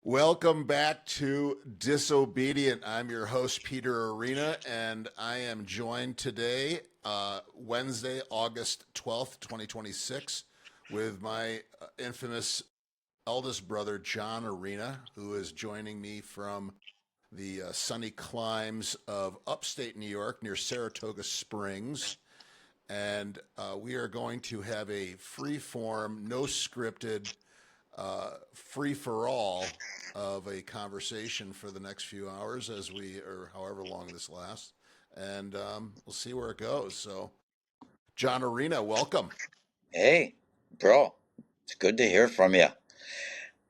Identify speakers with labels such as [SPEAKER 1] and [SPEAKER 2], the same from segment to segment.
[SPEAKER 1] Welcome back to Disobedient. I'm your host, Peter Arena, and I am joined today, Wednesday, August 12th, 2026, with my infamous eldest brother, John Arena, who is joining me from the sunny climes of upstate New York near Saratoga Springs. And we are going to have a free form, no scripted, free for all of a conversation for the next few hours or however long this lasts. And we'll see where it goes. So, John Arena, welcome.
[SPEAKER 2] Hey, bro, it's good to hear from you.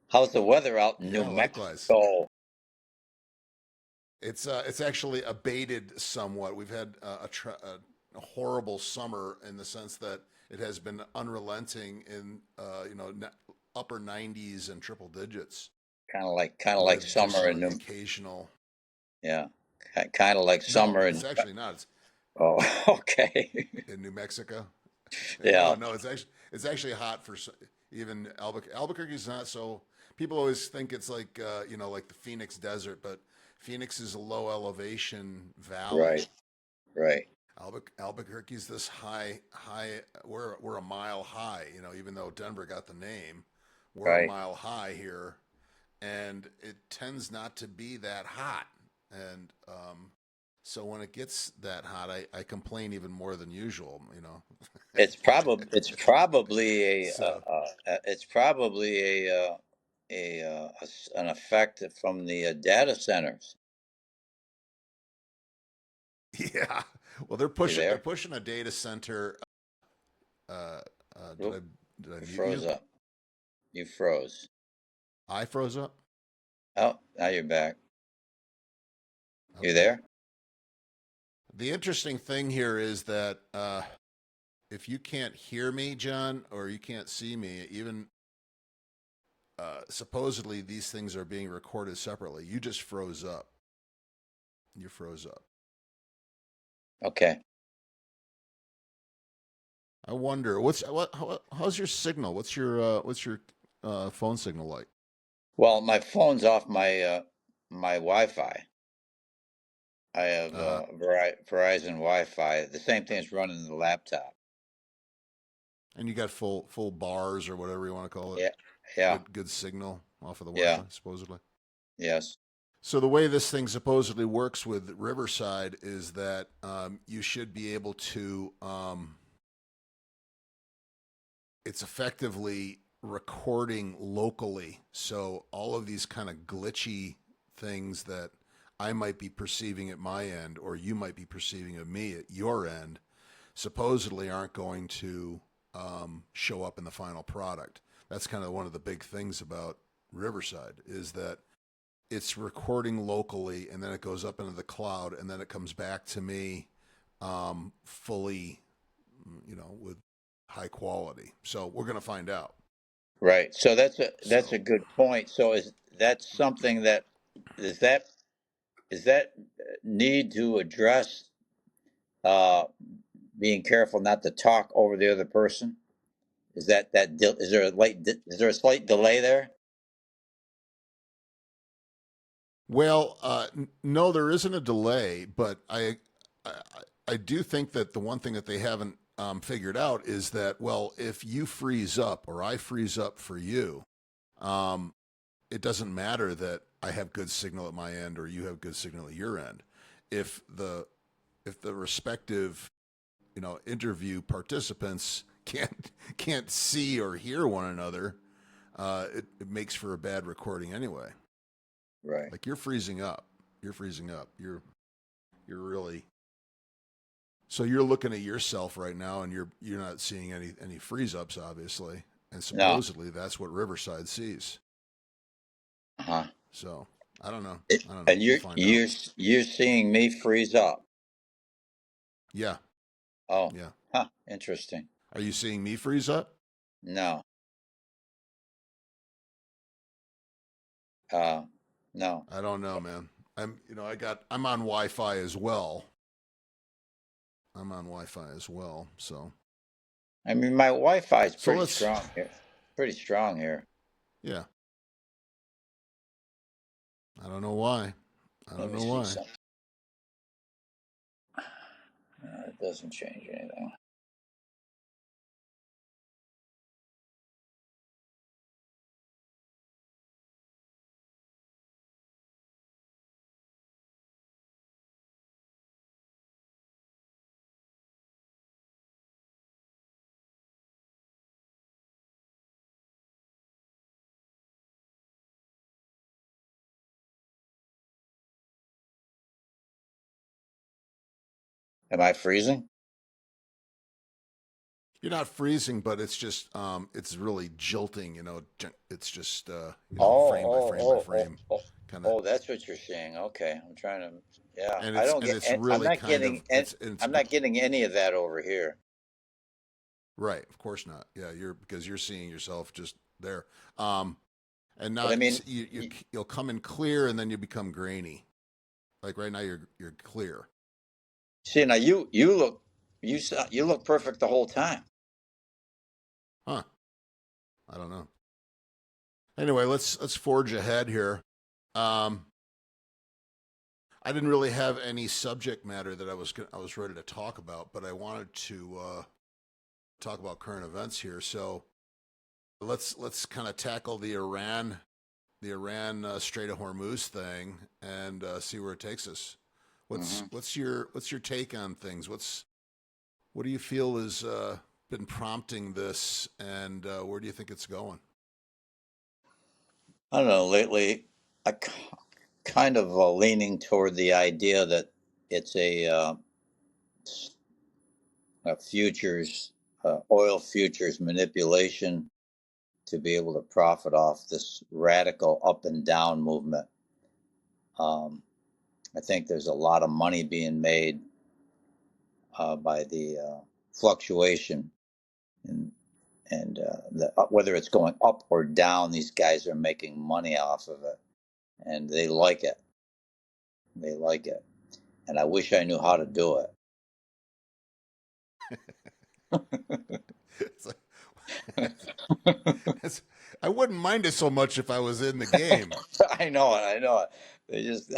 [SPEAKER 2] How's the weather out in New
[SPEAKER 1] Yeah, likewise.
[SPEAKER 2] Mexico?
[SPEAKER 1] It's actually abated somewhat. We've had a horrible summer in the sense that it has been unrelenting in upper 90s and triple digits
[SPEAKER 2] Kind of like
[SPEAKER 1] with just
[SPEAKER 2] summer in
[SPEAKER 1] like
[SPEAKER 2] New,
[SPEAKER 1] occasional.
[SPEAKER 2] yeah, kind of like
[SPEAKER 1] No,
[SPEAKER 2] summer in.
[SPEAKER 1] it's actually not. It's
[SPEAKER 2] Oh, okay,
[SPEAKER 1] in New Mexico.
[SPEAKER 2] yeah,
[SPEAKER 1] No, it's actually hot for even Albuquerque. Albuquerque's not so. People always think it's like like the Phoenix Desert, but Phoenix is a low elevation valley.
[SPEAKER 2] right, right,
[SPEAKER 1] Albuquerque's this high. We're a mile high. Even though Denver got the name, we're a
[SPEAKER 2] right.
[SPEAKER 1] mile high here, and it tends not to be that hot. And so when it gets that hot, I complain even more than usual.
[SPEAKER 2] It's probably
[SPEAKER 1] So
[SPEAKER 2] an effect from the data centers.
[SPEAKER 1] yeah, well they're
[SPEAKER 2] You
[SPEAKER 1] pushing they're
[SPEAKER 2] there?
[SPEAKER 1] pushing a data center. Uh, did I
[SPEAKER 2] Whoop,
[SPEAKER 1] did I
[SPEAKER 2] you
[SPEAKER 1] mute
[SPEAKER 2] froze
[SPEAKER 1] you?
[SPEAKER 2] up. You froze.
[SPEAKER 1] I froze up.
[SPEAKER 2] Oh, now you're back. You
[SPEAKER 1] Okay.
[SPEAKER 2] there?
[SPEAKER 1] The interesting thing here is that if you can't hear me, John, or you can't see me, even supposedly these things are being recorded separately. You just froze up. You froze up.
[SPEAKER 2] Okay.
[SPEAKER 1] I wonder how's your signal? What's your phone signal like?
[SPEAKER 2] Well, my phone's off my Wi-Fi. I have
[SPEAKER 1] Uh huh.
[SPEAKER 2] Verizon Wi-Fi. The same thing is running the laptop.
[SPEAKER 1] And you got full bars or whatever you want to call it.
[SPEAKER 2] Yeah, yeah,
[SPEAKER 1] Good signal off of the
[SPEAKER 2] yeah,
[SPEAKER 1] Wi-Fi supposedly.
[SPEAKER 2] yes,
[SPEAKER 1] So the way this thing supposedly works with Riverside is that you should be able to. It's effectively recording locally. So all of these kind of glitchy things that I might be perceiving at my end, or you might be perceiving of me at your end, supposedly aren't going to show up in the final product. That's kind of one of the big things about Riverside is that it's recording locally and then it goes up into the cloud and then it comes back to me fully, with high quality. So we're going to find out.
[SPEAKER 2] right. So that's a
[SPEAKER 1] So,
[SPEAKER 2] good point. So is that something that is that is that need to address uh, being careful not to talk over the other person? Is there is there a slight delay there?
[SPEAKER 1] well, no, there isn't a delay, but I, I do think that the one thing that they haven't figured out is that, well, if you freeze up or I freeze up for you, um, it doesn't matter that I have good signal at my end or you have good signal at your end. If the respective interview participants can't see or hear one another, it makes for a bad recording anyway.
[SPEAKER 2] Right.
[SPEAKER 1] Like you're freezing up, you're freezing up, you're really so you're looking at yourself right now and you're not seeing any freeze ups obviously, and
[SPEAKER 2] No.
[SPEAKER 1] supposedly that's what Riverside sees.
[SPEAKER 2] Uh-huh.
[SPEAKER 1] So I don't know. I don't know.
[SPEAKER 2] And
[SPEAKER 1] We'll
[SPEAKER 2] you're
[SPEAKER 1] find out.
[SPEAKER 2] you're you're seeing me freeze up.
[SPEAKER 1] Yeah,
[SPEAKER 2] Oh,
[SPEAKER 1] yeah.
[SPEAKER 2] huh. Interesting.
[SPEAKER 1] Are you seeing me freeze up?
[SPEAKER 2] No. Uh, no.
[SPEAKER 1] I don't know, man. I'm on Wi-Fi as well. I'm on Wi-Fi as well.
[SPEAKER 2] I mean, my Wi-Fi is
[SPEAKER 1] So
[SPEAKER 2] pretty
[SPEAKER 1] let's
[SPEAKER 2] strong here. Pretty strong here.
[SPEAKER 1] yeah. I don't know why. I
[SPEAKER 2] Let
[SPEAKER 1] don't
[SPEAKER 2] me
[SPEAKER 1] know
[SPEAKER 2] see
[SPEAKER 1] why.
[SPEAKER 2] something. It doesn't change anything. Am I freezing?
[SPEAKER 1] You're not freezing, but it's really jilting. It's just
[SPEAKER 2] Oh,
[SPEAKER 1] frame by
[SPEAKER 2] oh,
[SPEAKER 1] frame by
[SPEAKER 2] oh, oh,
[SPEAKER 1] frame,
[SPEAKER 2] oh,
[SPEAKER 1] kind of,
[SPEAKER 2] oh, that's what you're saying. Okay. I'm trying to, yeah,
[SPEAKER 1] and
[SPEAKER 2] I
[SPEAKER 1] it's
[SPEAKER 2] don't
[SPEAKER 1] and
[SPEAKER 2] get,
[SPEAKER 1] it's
[SPEAKER 2] I'm
[SPEAKER 1] really
[SPEAKER 2] not
[SPEAKER 1] kind
[SPEAKER 2] getting,
[SPEAKER 1] of it's
[SPEAKER 2] I'm not getting any of that over here.
[SPEAKER 1] right. Of course not. Yeah, because you're seeing yourself just there. Um, and
[SPEAKER 2] But
[SPEAKER 1] now
[SPEAKER 2] I mean,
[SPEAKER 1] you'll come in clear, and then you become grainy. Like right now, you're clear.
[SPEAKER 2] see, now you look perfect the whole time.
[SPEAKER 1] Huh? I don't know. Anyway, let's forge ahead here. Um, I didn't really have any subject matter that I was ready to talk about, but I wanted to talk about current events here. So let's kind of tackle the Iran Strait of Hormuz thing and see where it takes us.
[SPEAKER 2] Hmm.
[SPEAKER 1] What's your take on things? What do you feel has been prompting this, and where do you think it's going?
[SPEAKER 2] I don't know. Lately, kind of leaning toward the idea that it's a futures, oil futures manipulation to be able to profit off this radical up and down movement. Um, I think there's a lot of money being made by the fluctuation and whether it's going up or down, these guys are making money off of it, and they like it. They like it, and I wish I knew how to do it.
[SPEAKER 1] It's like, it's, I wouldn't mind it so much if I was in the game.
[SPEAKER 2] I know it. I know it. They just,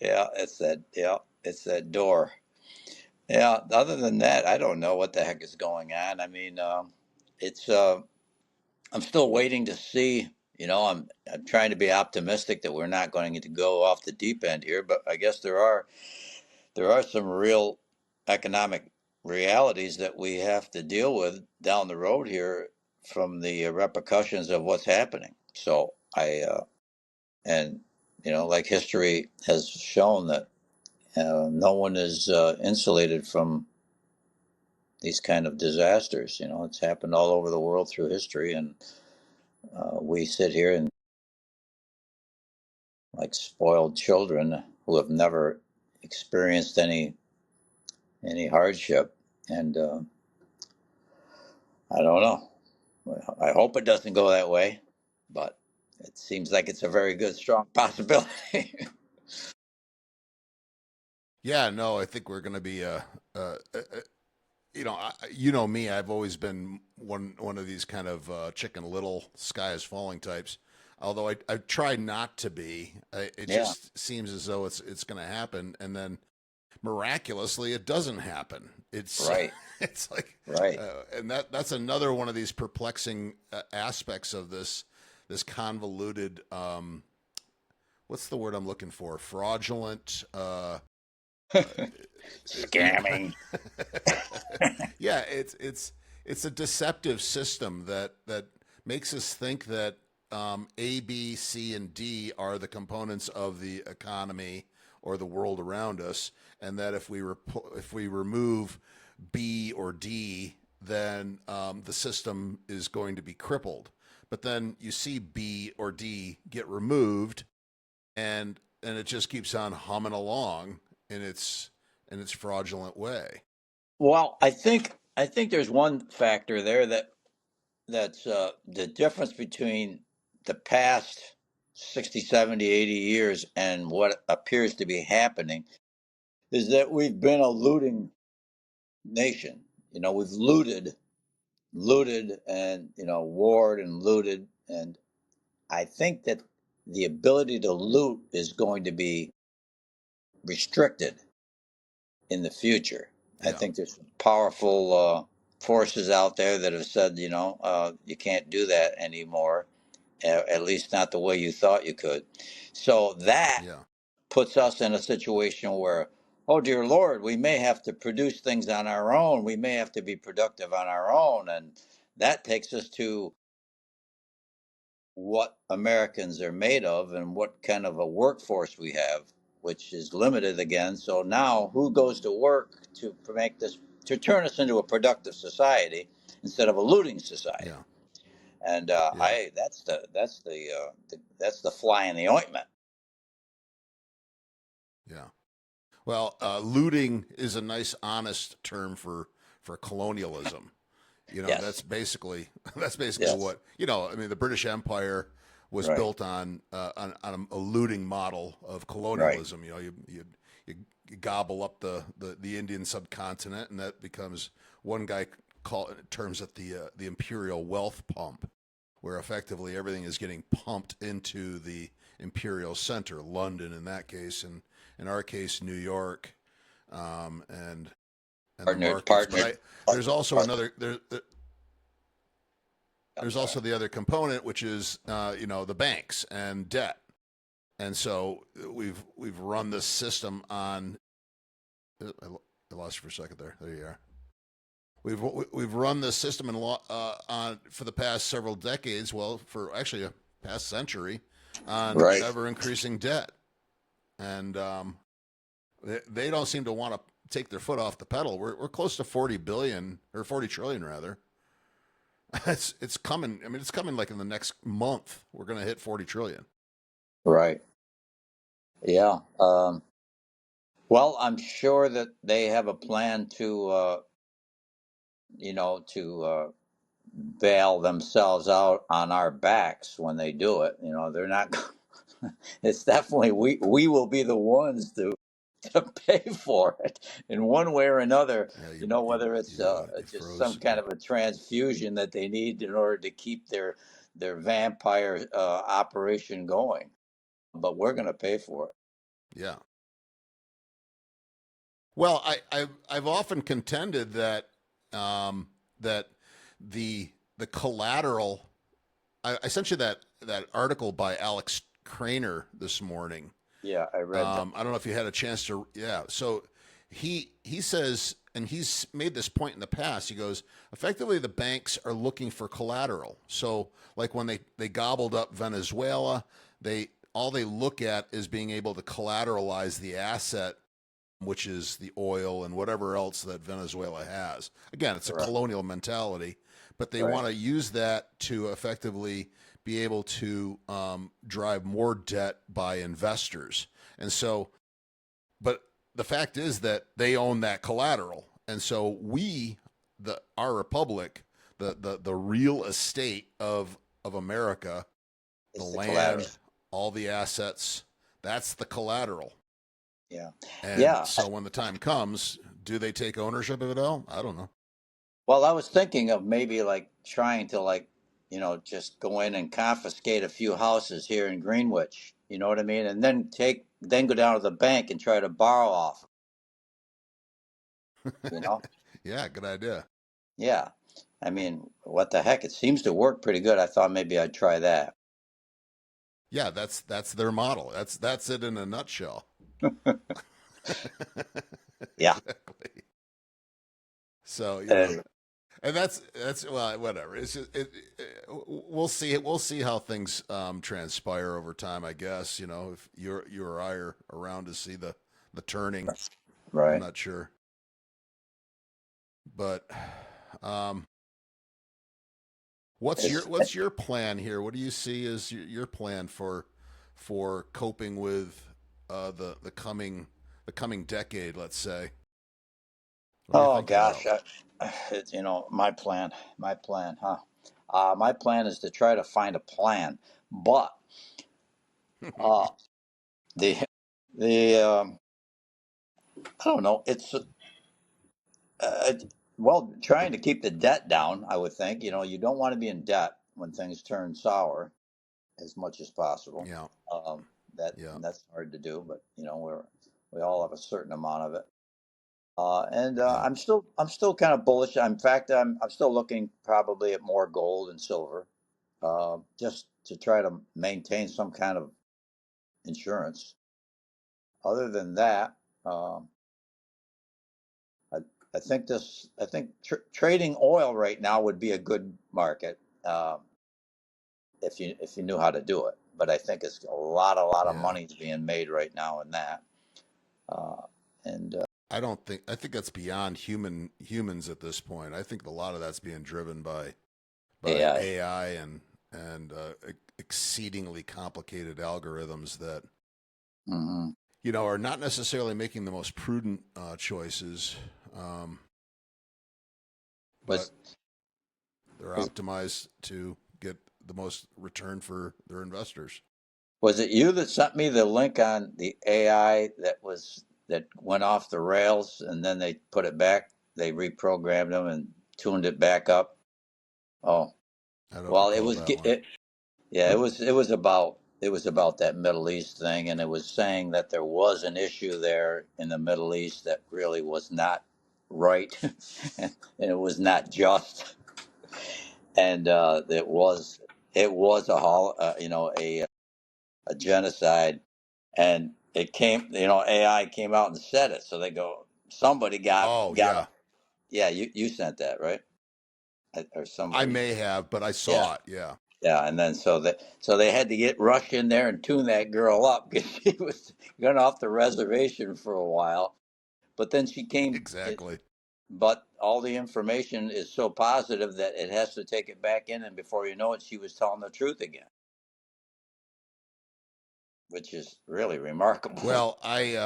[SPEAKER 2] yeah, it's that. Yeah, it's that door. Yeah. Other than that, I don't know what the heck is going on. I mean, it's. I'm still waiting to see. I'm trying to be optimistic that we're not going to go off the deep end here, but I guess there are some real economic realities that we have to deal with down the road here from the repercussions of what's happening. So and like history has shown that no one is insulated from these kind of disasters. It's happened all over the world through history, and we sit here and like spoiled children who have never experienced any hardship. And I don't know. I hope it doesn't go that way, but it seems like it's a very good, strong possibility.
[SPEAKER 1] Yeah, no, I think we're going to be you know me. I've always been one of these kind of Chicken Little, sky is falling types. Although I try not to be. It
[SPEAKER 2] Yeah,
[SPEAKER 1] just seems as though it's going to happen, and then miraculously it doesn't happen. It's
[SPEAKER 2] right,
[SPEAKER 1] it's like,
[SPEAKER 2] right.
[SPEAKER 1] and that's another one of these perplexing aspects of this convoluted. What's the word I'm looking for? Fraudulent. Uh,
[SPEAKER 2] Scamming.
[SPEAKER 1] yeah, it's a deceptive system that makes us think that A, B, C, and D are the components of the economy or the world around us, and that if we remove B or D, then the system is going to be crippled. But then you see B or D get removed, and it just keeps on humming along in its fraudulent way.
[SPEAKER 2] Well, I think there's one factor there that's the difference between the past 60, 70, 80 years and what appears to be happening is that we've been a looting nation. We've looted and warred and looted, and I think that the ability to loot is going to be restricted in the future. I
[SPEAKER 1] Yeah.
[SPEAKER 2] think there's some powerful forces out there that have said, you can't do that anymore, at least not the way you thought you could. So that
[SPEAKER 1] Yeah.
[SPEAKER 2] puts us in a situation where, oh dear Lord, we may have to produce things on our own. We may have to be productive on our own. And that takes us to what Americans are made of and what kind of a workforce we have, which is limited again. So now, who goes to work to make this, to turn us into a productive society instead of a looting society?
[SPEAKER 1] Yeah.
[SPEAKER 2] And
[SPEAKER 1] Yeah.
[SPEAKER 2] I that's the fly in the ointment.
[SPEAKER 1] Yeah. Well, looting is a nice, honest term for colonialism.
[SPEAKER 2] Yes,
[SPEAKER 1] that's basically
[SPEAKER 2] yes,
[SPEAKER 1] what I mean. The British Empire was
[SPEAKER 2] right,
[SPEAKER 1] built on a looting model of
[SPEAKER 2] right,
[SPEAKER 1] colonialism. You gobble up the Indian subcontinent, and that becomes one guy terms it the imperial wealth pump, where effectively everything is getting pumped into the imperial center, London in that case, and in our case, New York, and the
[SPEAKER 2] partner,
[SPEAKER 1] markets. But
[SPEAKER 2] partner,
[SPEAKER 1] I there's also
[SPEAKER 2] partner.
[SPEAKER 1] another
[SPEAKER 2] I'm
[SPEAKER 1] there's
[SPEAKER 2] sorry.
[SPEAKER 1] also the other component, which is the banks and debt. And so we've run this system on. I lost you for a second there. There you are. We've run this system on for the past several decades. Well, for actually a past century, on
[SPEAKER 2] Right,
[SPEAKER 1] ever increasing debt, and they don't seem to want to take their foot off the pedal. We're close to 40 billion or 40 trillion rather. It's coming. I mean, it's coming like in the next month. We're going to hit 40 trillion.
[SPEAKER 2] right, yeah. Well, I'm sure that they have a plan to, bail themselves out on our backs when they do it. They're not. It's definitely we will be the ones to pay for it in one way or another.
[SPEAKER 1] Yeah,
[SPEAKER 2] Whether it's
[SPEAKER 1] you
[SPEAKER 2] just
[SPEAKER 1] froze
[SPEAKER 2] some kind of a transfusion that they need in order to keep their vampire operation going. But we're going to pay for it.
[SPEAKER 1] Yeah. Well, I've often contended that that the collateral. I sent you that article by Alex Craner this morning.
[SPEAKER 2] Yeah, I read that.
[SPEAKER 1] I don't know if you had a chance to. Yeah. So he says, and he's made this point in the past. He goes, effectively, the banks are looking for collateral. So, like when they gobbled up Venezuela, they look at is being able to collateralize the asset, which is the oil and whatever else that Venezuela has. Again, it's a
[SPEAKER 2] Right,
[SPEAKER 1] colonial mentality, but they
[SPEAKER 2] right,
[SPEAKER 1] want to use that to effectively be able to drive more debt by investors. And so, but the fact is that they own that collateral, and so our republic, the real estate of America, the
[SPEAKER 2] it's the collateral.
[SPEAKER 1] land, all the assets, that's the collateral.
[SPEAKER 2] Yeah,
[SPEAKER 1] And
[SPEAKER 2] yeah.
[SPEAKER 1] so when the time comes, do they take ownership of it all? I don't know.
[SPEAKER 2] Well, I was thinking of maybe like trying to just go in and confiscate a few houses here in Greenwich. You know what I mean? And then go down to the bank and try to borrow off. You know?
[SPEAKER 1] Yeah, good idea.
[SPEAKER 2] Yeah. I mean, what the heck? It seems to work pretty good. I thought maybe I'd try that.
[SPEAKER 1] Yeah, that's their model. That's it in a nutshell.
[SPEAKER 2] Yeah.
[SPEAKER 1] Exactly. So
[SPEAKER 2] And
[SPEAKER 1] and that's well, whatever. It's just we'll see it. We'll see how things transpire over time. I guess if you or I are around to see the turning. I'm
[SPEAKER 2] right.
[SPEAKER 1] not sure, but um,
[SPEAKER 2] It's
[SPEAKER 1] what's your plan here? What do you see as your plan for coping with the coming decade? Let's say. What are you
[SPEAKER 2] oh
[SPEAKER 1] thinking
[SPEAKER 2] gosh,
[SPEAKER 1] about?
[SPEAKER 2] my plan, huh? My plan is to try to find a plan, but uh, the the I don't know. It's uh, well, trying to keep the debt down. I would think. You don't want to be in debt when things turn sour, as much as possible.
[SPEAKER 1] Yeah.
[SPEAKER 2] Um, that
[SPEAKER 1] Yeah.
[SPEAKER 2] that's hard to do, but we all have a certain amount of it. And
[SPEAKER 1] Yeah.
[SPEAKER 2] I'm still kind of bullish. In fact, I'm still looking probably at more gold and silver, just to try to maintain some kind of insurance. Other than that, um, I, I think trading oil right now would be a good market, if you knew how to do it. But I think it's a lot of
[SPEAKER 1] Yeah.
[SPEAKER 2] money is being made right now in that. Uh, and
[SPEAKER 1] I think that's beyond humans at this point. I think a lot of that's being driven by
[SPEAKER 2] AI.
[SPEAKER 1] AI and exceedingly complicated algorithms that
[SPEAKER 2] Hmm.
[SPEAKER 1] are not necessarily making the most prudent choices, um, but
[SPEAKER 2] Was
[SPEAKER 1] they're
[SPEAKER 2] was
[SPEAKER 1] optimized to get the most return for their investors.
[SPEAKER 2] was it you that sent me the link on the AI that went off the rails and then they put it back? They reprogrammed them and tuned it back up. Oh,
[SPEAKER 1] I don't
[SPEAKER 2] well, it
[SPEAKER 1] recall
[SPEAKER 2] was
[SPEAKER 1] that one.
[SPEAKER 2] yeah, it was about that Middle East thing, and it was saying that there was an issue there in the Middle East that really was not right, and it was not just, and it was a genocide, and AI came out and said it. So they go, somebody
[SPEAKER 1] Oh
[SPEAKER 2] got
[SPEAKER 1] yeah,
[SPEAKER 2] a, yeah, you sent that, right? Or
[SPEAKER 1] I
[SPEAKER 2] somebody,
[SPEAKER 1] may have, but I
[SPEAKER 2] yeah.
[SPEAKER 1] saw it. Yeah,
[SPEAKER 2] Yeah, and then so they had to get rush in there and tune that girl up because she was gone off the reservation for a while. But then she came.
[SPEAKER 1] exactly.
[SPEAKER 2] But all the information is so positive that it has to take it back in, and before you know it, she was telling the truth again, which is really remarkable.
[SPEAKER 1] Well, I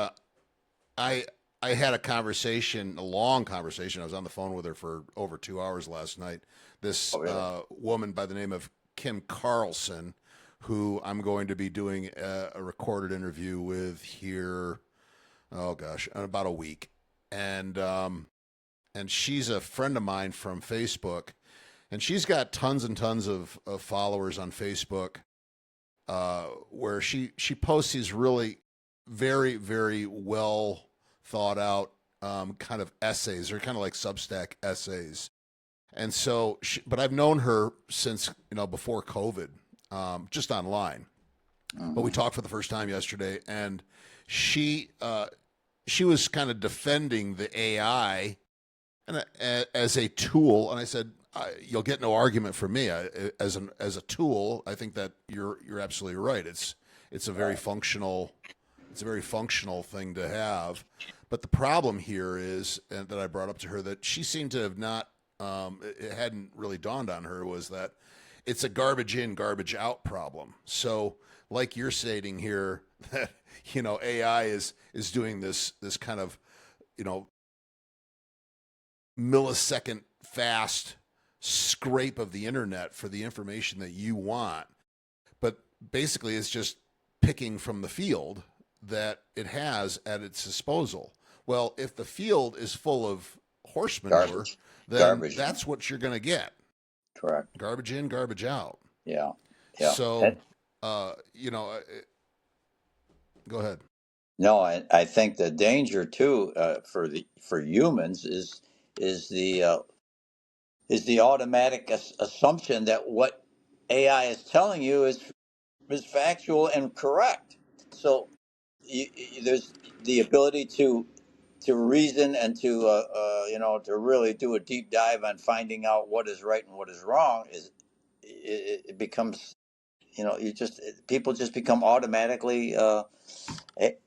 [SPEAKER 1] I had a long conversation. I was on the phone with her for over 2 hours last night. This
[SPEAKER 2] Oh, really?
[SPEAKER 1] woman by the name of Kim Carlson, who I'm going to be doing a recorded interview with here. Oh gosh, in about a week, and she's a friend of mine from Facebook, and she's got tons and tons of followers on Facebook, where she posts these really very very well thought out kind of essays. They're kind of like Substack essays. And so, but I've known her since before COVID, just online. But we
[SPEAKER 2] Hmm.
[SPEAKER 1] talked for the first time yesterday, and she she was kind of defending the AI as a tool, and I said, "You'll get no argument from me as a tool. I think that you're absolutely right. It's a very
[SPEAKER 2] Right.
[SPEAKER 1] functional thing to have, but the problem here is, and that I brought up to her, that she seemed to have not. It hadn't really dawned on her was that it's a garbage in, garbage out problem. So, like you're stating here, that AI is doing this kind of you know millisecond fast scrape of the internet for the information that you want. But basically, it's just picking from the field that it has at its disposal. Well, if the field is full of horse manure,
[SPEAKER 2] Garbage,
[SPEAKER 1] then
[SPEAKER 2] garbage.
[SPEAKER 1] that's what you're going to get.
[SPEAKER 2] Correct.
[SPEAKER 1] Garbage in, garbage out.
[SPEAKER 2] Yeah, yeah.
[SPEAKER 1] So, uh, you know, uh, go ahead.
[SPEAKER 2] No, I think the danger too, for humans is the automatic assumption that what AI is telling you is factual and correct. So there's the ability to reason and to really do a deep dive on finding out what is right and what is wrong. It becomes, people just become automatically, A-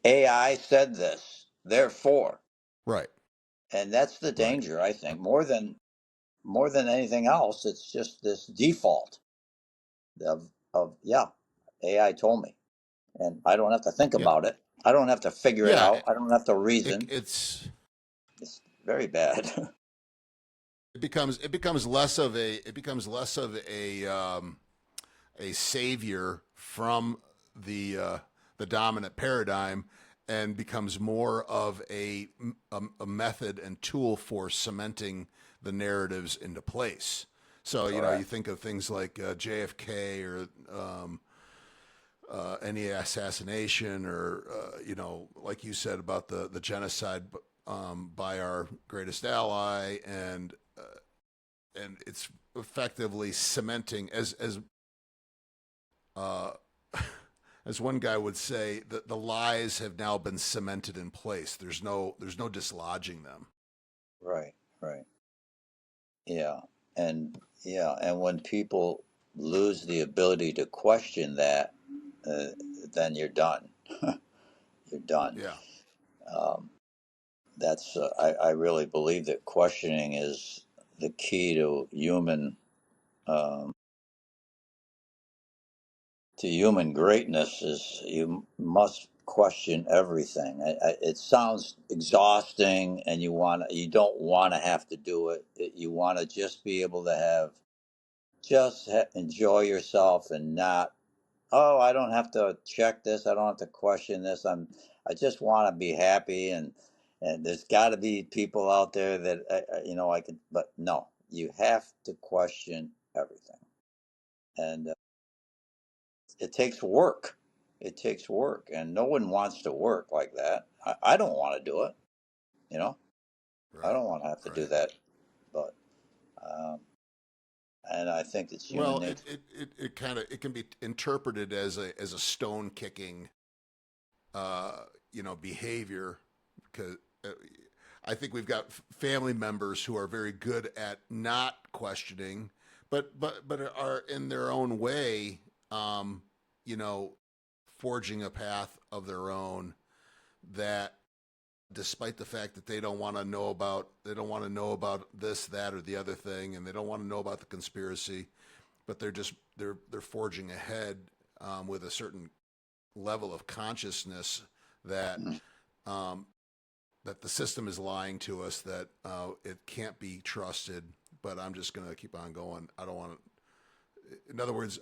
[SPEAKER 2] AI said this, therefore,
[SPEAKER 1] Right,
[SPEAKER 2] and that's the
[SPEAKER 1] right.
[SPEAKER 2] danger. I think more than anything else, it's just this default of yeah, AI told me, and I don't have to think
[SPEAKER 1] Yeah,
[SPEAKER 2] about it. I don't have to figure it
[SPEAKER 1] yeah.
[SPEAKER 2] out. I don't have to reason.
[SPEAKER 1] It's
[SPEAKER 2] It's very bad.
[SPEAKER 1] it becomes less of a savior from the dominant paradigm, and becomes more of a method and tool for cementing the narratives into place. So you
[SPEAKER 2] Correct.
[SPEAKER 1] think of things like JFK or any assassination or like you said about the genocide by our greatest ally, and it's effectively cementing uh, as one guy would say, the lies have now been cemented in place. There's no dislodging them.
[SPEAKER 2] Right, right. Yeah. And when people lose the ability to question that, uh, then you're done. You're done.
[SPEAKER 1] Yeah,
[SPEAKER 2] Um, I really believe that questioning is the key um, to human greatness. Is you must question everything. It sounds exhausting, and you don't want to have to do it. You want to just be able to enjoy yourself and not, oh, I don't have to check this, I don't have to question this, I just want to be happy, and there's got to be people out there that I could, but no, you have to question everything. And it takes work. It takes work, and no one wants to work like that. I don't want to do it, you know. I
[SPEAKER 1] right,
[SPEAKER 2] don't want to have to do
[SPEAKER 1] right.
[SPEAKER 2] that, but um, and I think it's human
[SPEAKER 1] Well,
[SPEAKER 2] nature.
[SPEAKER 1] it kind of it can be interpreted as a stone kicking, behavior, because I think we've got family members who are very good at not questioning, but are in their own way, um, you know, forging a path of their own that despite the fact that they don't want to know about this, that, or the other thing, and they don't want to know about the conspiracy, but they're forging ahead with a certain level of consciousness that
[SPEAKER 2] Mm.
[SPEAKER 1] um, that the system is lying to us, that it can't be trusted. But I'm just going to keep on going. I don't want to. In other words,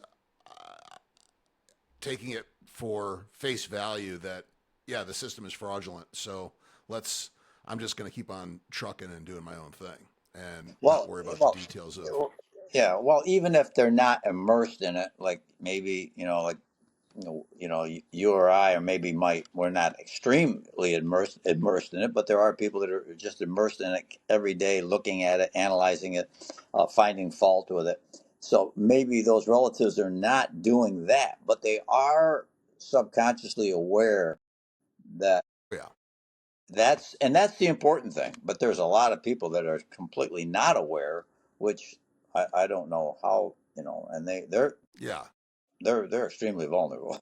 [SPEAKER 1] taking it for face value that yeah, the system is fraudulent. So let's. I'm just going to keep on trucking and doing my own thing and not
[SPEAKER 2] Well,
[SPEAKER 1] worry about the
[SPEAKER 2] well,
[SPEAKER 1] details of.
[SPEAKER 2] yeah. Well, even if they're not immersed in it, like maybe like you or I, or maybe might, we're not extremely immersed in it, but there are people that are just immersed in it every day, looking at it, analyzing it, finding fault with it. So maybe those relatives are not doing that, but they are subconsciously aware that
[SPEAKER 1] Yeah,
[SPEAKER 2] that's the important thing. But there's a lot of people that are completely not aware, which I don't know how, and
[SPEAKER 1] yeah.
[SPEAKER 2] they're extremely vulnerable.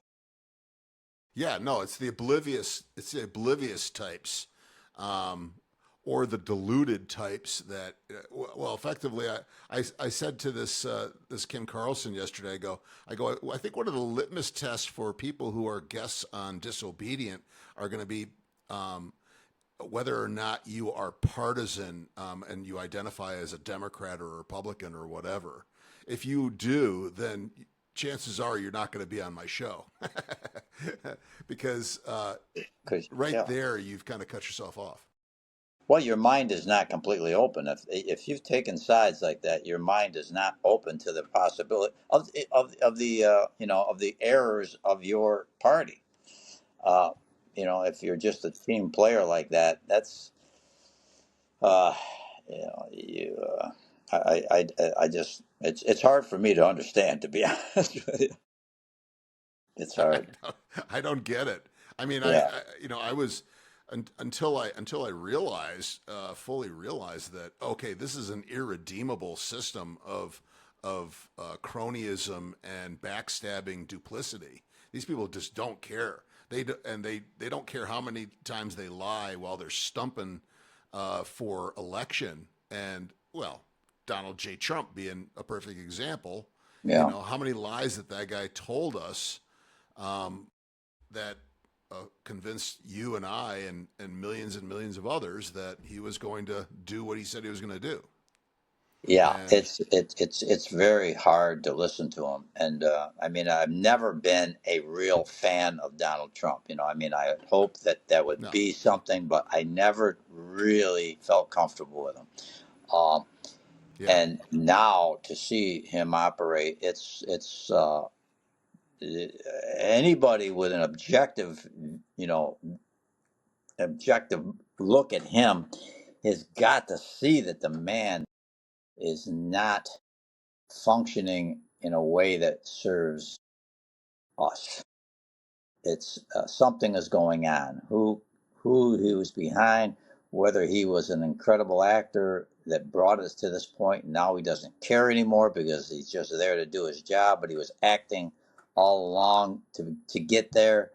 [SPEAKER 1] Yeah, no, it's the oblivious. It's the oblivious types, um, or the deluded types that. Well, effectively, I said to this Kim Carlson yesterday. I think one of the litmus tests for people who are guests on Disobedient are going to be whether or not you are partisan and you identify as a Democrat or a Republican or whatever. If you do, then chances are you're not going to be on my show because
[SPEAKER 2] Because
[SPEAKER 1] right
[SPEAKER 2] yeah.
[SPEAKER 1] there you've kind of cut yourself off.
[SPEAKER 2] Well, your mind is not completely open. If you've taken sides like that, your mind is not open to the possibility of the errors of your party. Uh, if you're just a team player like that, that's uh, you. I just it's hard for me to understand. To be honest with you, it's hard.
[SPEAKER 1] I don't get it. I mean,
[SPEAKER 2] Yeah,
[SPEAKER 1] I was until I realized fully realized that okay, this is an irredeemable system of cronyism and backstabbing duplicity. These people just don't care. They don't care how many times they lie while they're stumping for election. And well, Donald J. Trump being a perfect example.
[SPEAKER 2] yeah.
[SPEAKER 1] How many lies that guy told us um, that convinced you and I and millions of others that he was going to do what he said he was going to do.
[SPEAKER 2] Yeah,
[SPEAKER 1] And
[SPEAKER 2] it's very hard to listen to him, and I mean, I've never been a real fan of Donald Trump. I mean, I had hoped that that would
[SPEAKER 1] no,
[SPEAKER 2] be something, but I never really felt comfortable with him. Um,
[SPEAKER 1] yeah,
[SPEAKER 2] and now to see him operate, it's anybody with an objective look at him has got to see that the man is not functioning in a way that serves us. It's something is going on. Who he was behind, whether he was an incredible actor that brought us to this point, and now he doesn't care anymore because he's just there to do his job, but he was acting all along to get there.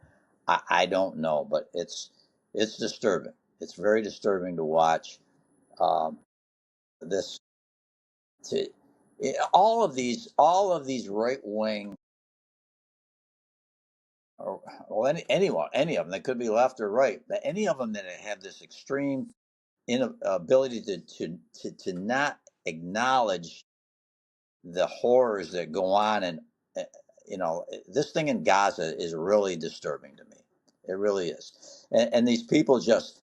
[SPEAKER 2] I don't know, but it's disturbing. It's very disturbing to watch um, this. To all of these right wing, or well, any of them, they could be left or right, but any of them that have this extreme inability to not acknowledge the horrors that go on, and uh, this thing in Gaza is really disturbing to me. It really is, and these people just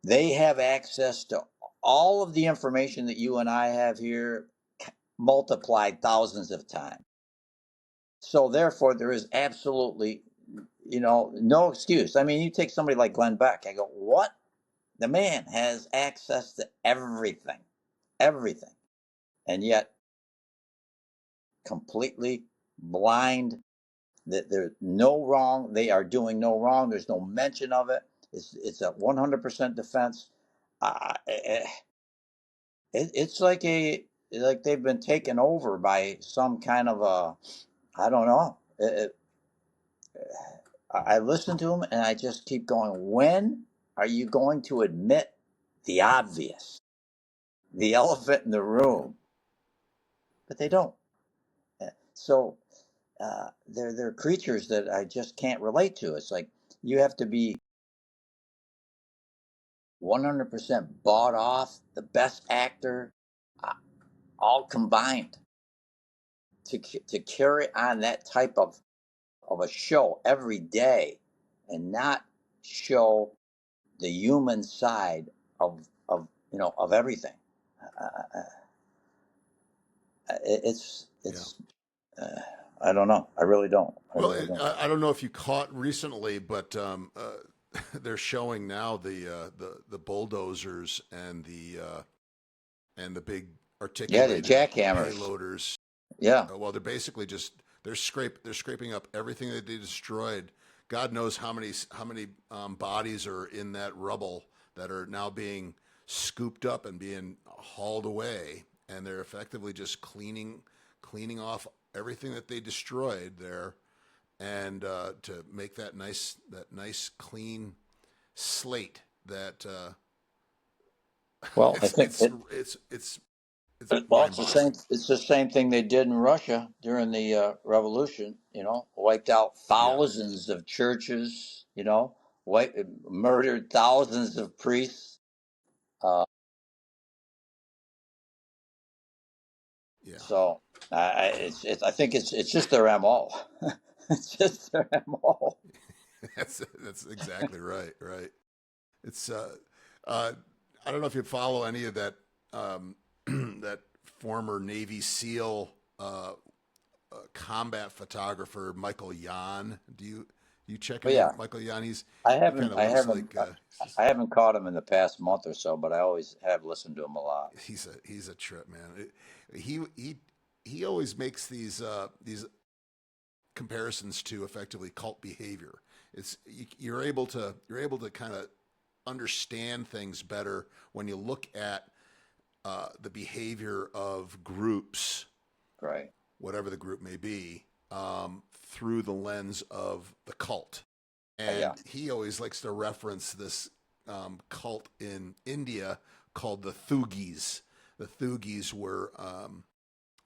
[SPEAKER 2] they have access to all of the information that you and I have here, multiplied thousands of times. So therefore, there is absolutely, no excuse. I mean, you take somebody like Glenn Beck. I go, what? The man has access to everything, everything, and yet completely blind. That there's no wrong. They are doing no wrong. There's no mention of it. It's a 100% defense. It's like they've been taken over by some kind of a, I don't know. I listen to him and I just keep going. When are you going to admit the obvious, the elephant in the room? But they don't. So they're creatures that I just can't relate to. It's like you have to be 100% bought off, the best actor, uh, all combined to carry on that type of a show every day and not show the human side of everything. Uh,
[SPEAKER 1] Yeah.
[SPEAKER 2] it's I don't know. I really don't. I
[SPEAKER 1] Well,
[SPEAKER 2] really don't.
[SPEAKER 1] I don't know if you caught recently, but they're showing now the bulldozers and the big
[SPEAKER 2] Yeah, the
[SPEAKER 1] articulated
[SPEAKER 2] jackhammers.
[SPEAKER 1] payloaders.
[SPEAKER 2] Yeah.
[SPEAKER 1] Well, they're basically just they're scraping up everything that they destroyed. God knows how many bodies are in that rubble that are now being scooped up and being hauled away, and they're effectively just cleaning off everything that they destroyed there, and to make that nice clean slate that
[SPEAKER 2] Well, I
[SPEAKER 1] it's
[SPEAKER 2] think
[SPEAKER 1] it's
[SPEAKER 2] it.
[SPEAKER 1] it's it's it's
[SPEAKER 2] Well, it's the same.
[SPEAKER 1] mind-boggling.
[SPEAKER 2] It's the same thing they did in Russia during the revolution. Wiped out
[SPEAKER 1] Yeah,
[SPEAKER 2] thousands of churches. Murdered thousands of priests. Uh,
[SPEAKER 1] yeah.
[SPEAKER 2] so I think it's just their mo. It's just their mo.
[SPEAKER 1] That's exactly right. Right. It's uh, I don't know if you follow any of that that former Navy SEAL combat photographer Michael Yan. Do you check
[SPEAKER 2] But
[SPEAKER 1] any
[SPEAKER 2] yeah,
[SPEAKER 1] of Michael Yan?
[SPEAKER 2] I
[SPEAKER 1] He kind
[SPEAKER 2] haven't.
[SPEAKER 1] of
[SPEAKER 2] I
[SPEAKER 1] looks
[SPEAKER 2] haven't.
[SPEAKER 1] like
[SPEAKER 2] I
[SPEAKER 1] he's just,
[SPEAKER 2] I haven't caught him in the past month or so, but I always have listened to him a lot.
[SPEAKER 1] he's a trip, man. He always makes these comparisons to effectively cult behavior. You're able to kind of understand things better when you look at the behavior of groups,
[SPEAKER 2] Right.
[SPEAKER 1] whatever the group may be, through the lens of the cult.
[SPEAKER 2] Yeah.
[SPEAKER 1] And he always likes to reference this cult in India called the Thugis. The Thugis were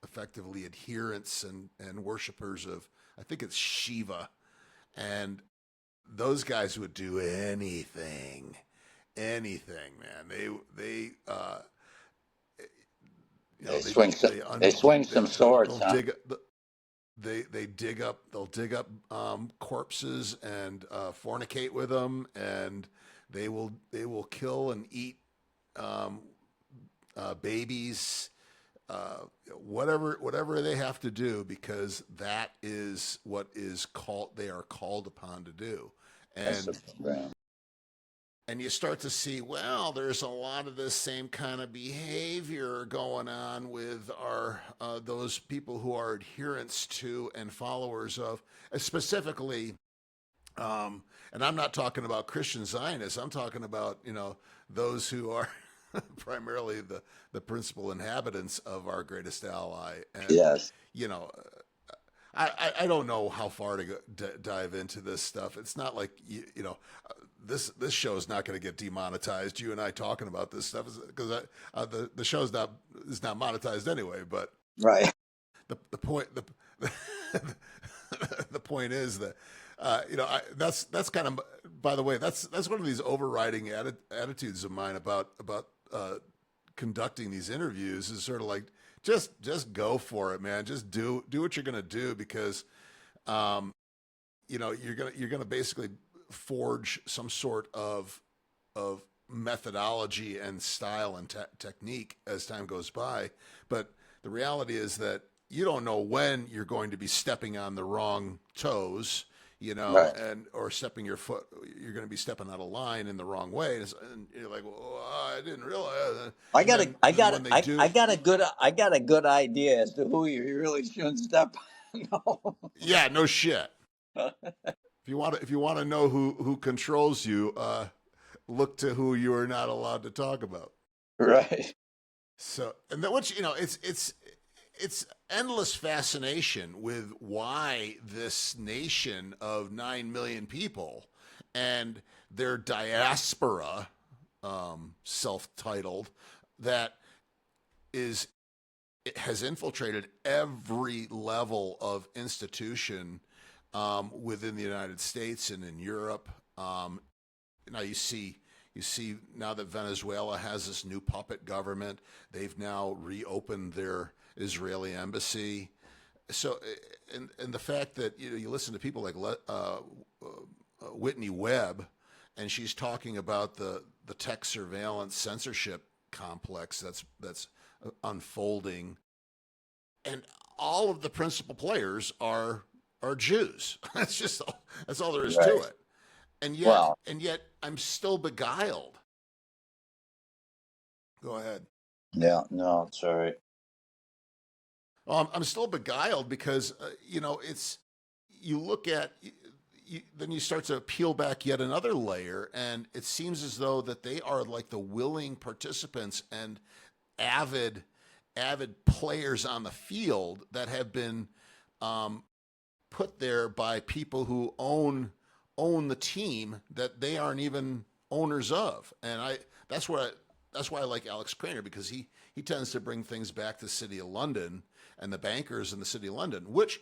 [SPEAKER 1] effectively adherents and worshippers of, I think it's Shiva. And those guys would do anything, man. You know,
[SPEAKER 2] They swing.
[SPEAKER 1] they
[SPEAKER 2] They
[SPEAKER 1] un
[SPEAKER 2] swing
[SPEAKER 1] they,
[SPEAKER 2] some swords,
[SPEAKER 1] they'll
[SPEAKER 2] huh?
[SPEAKER 1] dig they'll dig up corpses and fornicate with them, and they will kill and eat um, babies, whatever they have to do, because that is what is called they are called upon to do.
[SPEAKER 2] That's the
[SPEAKER 1] And
[SPEAKER 2] program.
[SPEAKER 1] you start to see, well, there's a lot of this same kind of behavior going on with our those people who are adherents to and followers of, specifically. And I'm not talking about Christian Zionists. I'm talking about, those who are primarily the principal inhabitants of our greatest ally. And
[SPEAKER 2] Yes.
[SPEAKER 1] you know, I don't know how far to dive into this stuff. It's not like this show is not going to get demonetized. You and I talking about this stuff because the show is not monetized anyway. But
[SPEAKER 2] Right.
[SPEAKER 1] the point the point is that that's kind of, by the way, that's one of these overriding attitudes of mine about conducting these interviews, is sort of like, just go for it, man. Just do what you're gonna do, because you're gonna basically forge some sort of methodology and style and technique as time goes by. But the reality is that you don't know when you're going to be stepping on the wrong toes,
[SPEAKER 2] Right.
[SPEAKER 1] and or stepping your foot. You're going to be stepping out of line in the wrong way, and you're like, well, I didn't realize.
[SPEAKER 2] I
[SPEAKER 1] And
[SPEAKER 2] got a,
[SPEAKER 1] then
[SPEAKER 2] I got,
[SPEAKER 1] when they
[SPEAKER 2] a,
[SPEAKER 1] do,
[SPEAKER 2] I got a good idea as to who you really shouldn't step on. No.
[SPEAKER 1] yeah, no shit. If you want to know who controls you, look to who you are not allowed to talk about.
[SPEAKER 2] Right.
[SPEAKER 1] So, and then which it's endless fascination with why this nation of 9 million people and their diaspora, self-titled, that is it has infiltrated every level of institution within the United States and in Europe. Now you see now that Venezuela has this new puppet government. They've now reopened their Israeli embassy. So, and the fact that you listen to people like Whitney Webb, and she's talking about the tech surveillance censorship complex that's unfolding, and all of the principal players are Jews. That's all there is to
[SPEAKER 2] Right.
[SPEAKER 1] it. And
[SPEAKER 2] Well,
[SPEAKER 1] yet I'm still beguiled. Go ahead.
[SPEAKER 2] yeah, no, it's all right.
[SPEAKER 1] I'm still beguiled because it's, you look at, then you start to peel back yet another layer, and it seems as though that they are like the willing participants and avid players on the field that have been put there by people who own the team that they aren't even owners of. And that's why I like Alex Craner, because he tends to bring things back to the City of London and the bankers in the City of London, which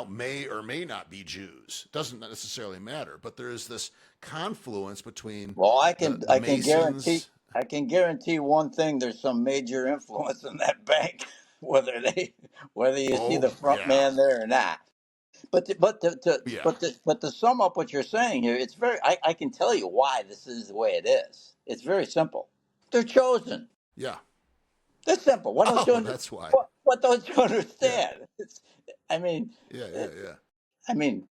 [SPEAKER 1] may or may not be Jews. Doesn't necessarily matter. But there is this confluence between
[SPEAKER 2] Well,
[SPEAKER 1] the Masons.
[SPEAKER 2] I can guarantee one thing: there's some major influence in that bank, whether you see the
[SPEAKER 1] Oh
[SPEAKER 2] front
[SPEAKER 1] yeah,
[SPEAKER 2] man there or not.
[SPEAKER 1] yeah.
[SPEAKER 2] But to sum up what you're saying here, it's very. I can tell you why this is the way it is. It's very simple. They're chosen.
[SPEAKER 1] Yeah.
[SPEAKER 2] It's simple. What don't you
[SPEAKER 1] Oh, that's why.
[SPEAKER 2] what don't you
[SPEAKER 1] Yeah.
[SPEAKER 2] understand? I mean,
[SPEAKER 1] Yeah, yeah,
[SPEAKER 2] it,
[SPEAKER 1] yeah.
[SPEAKER 2] I mean,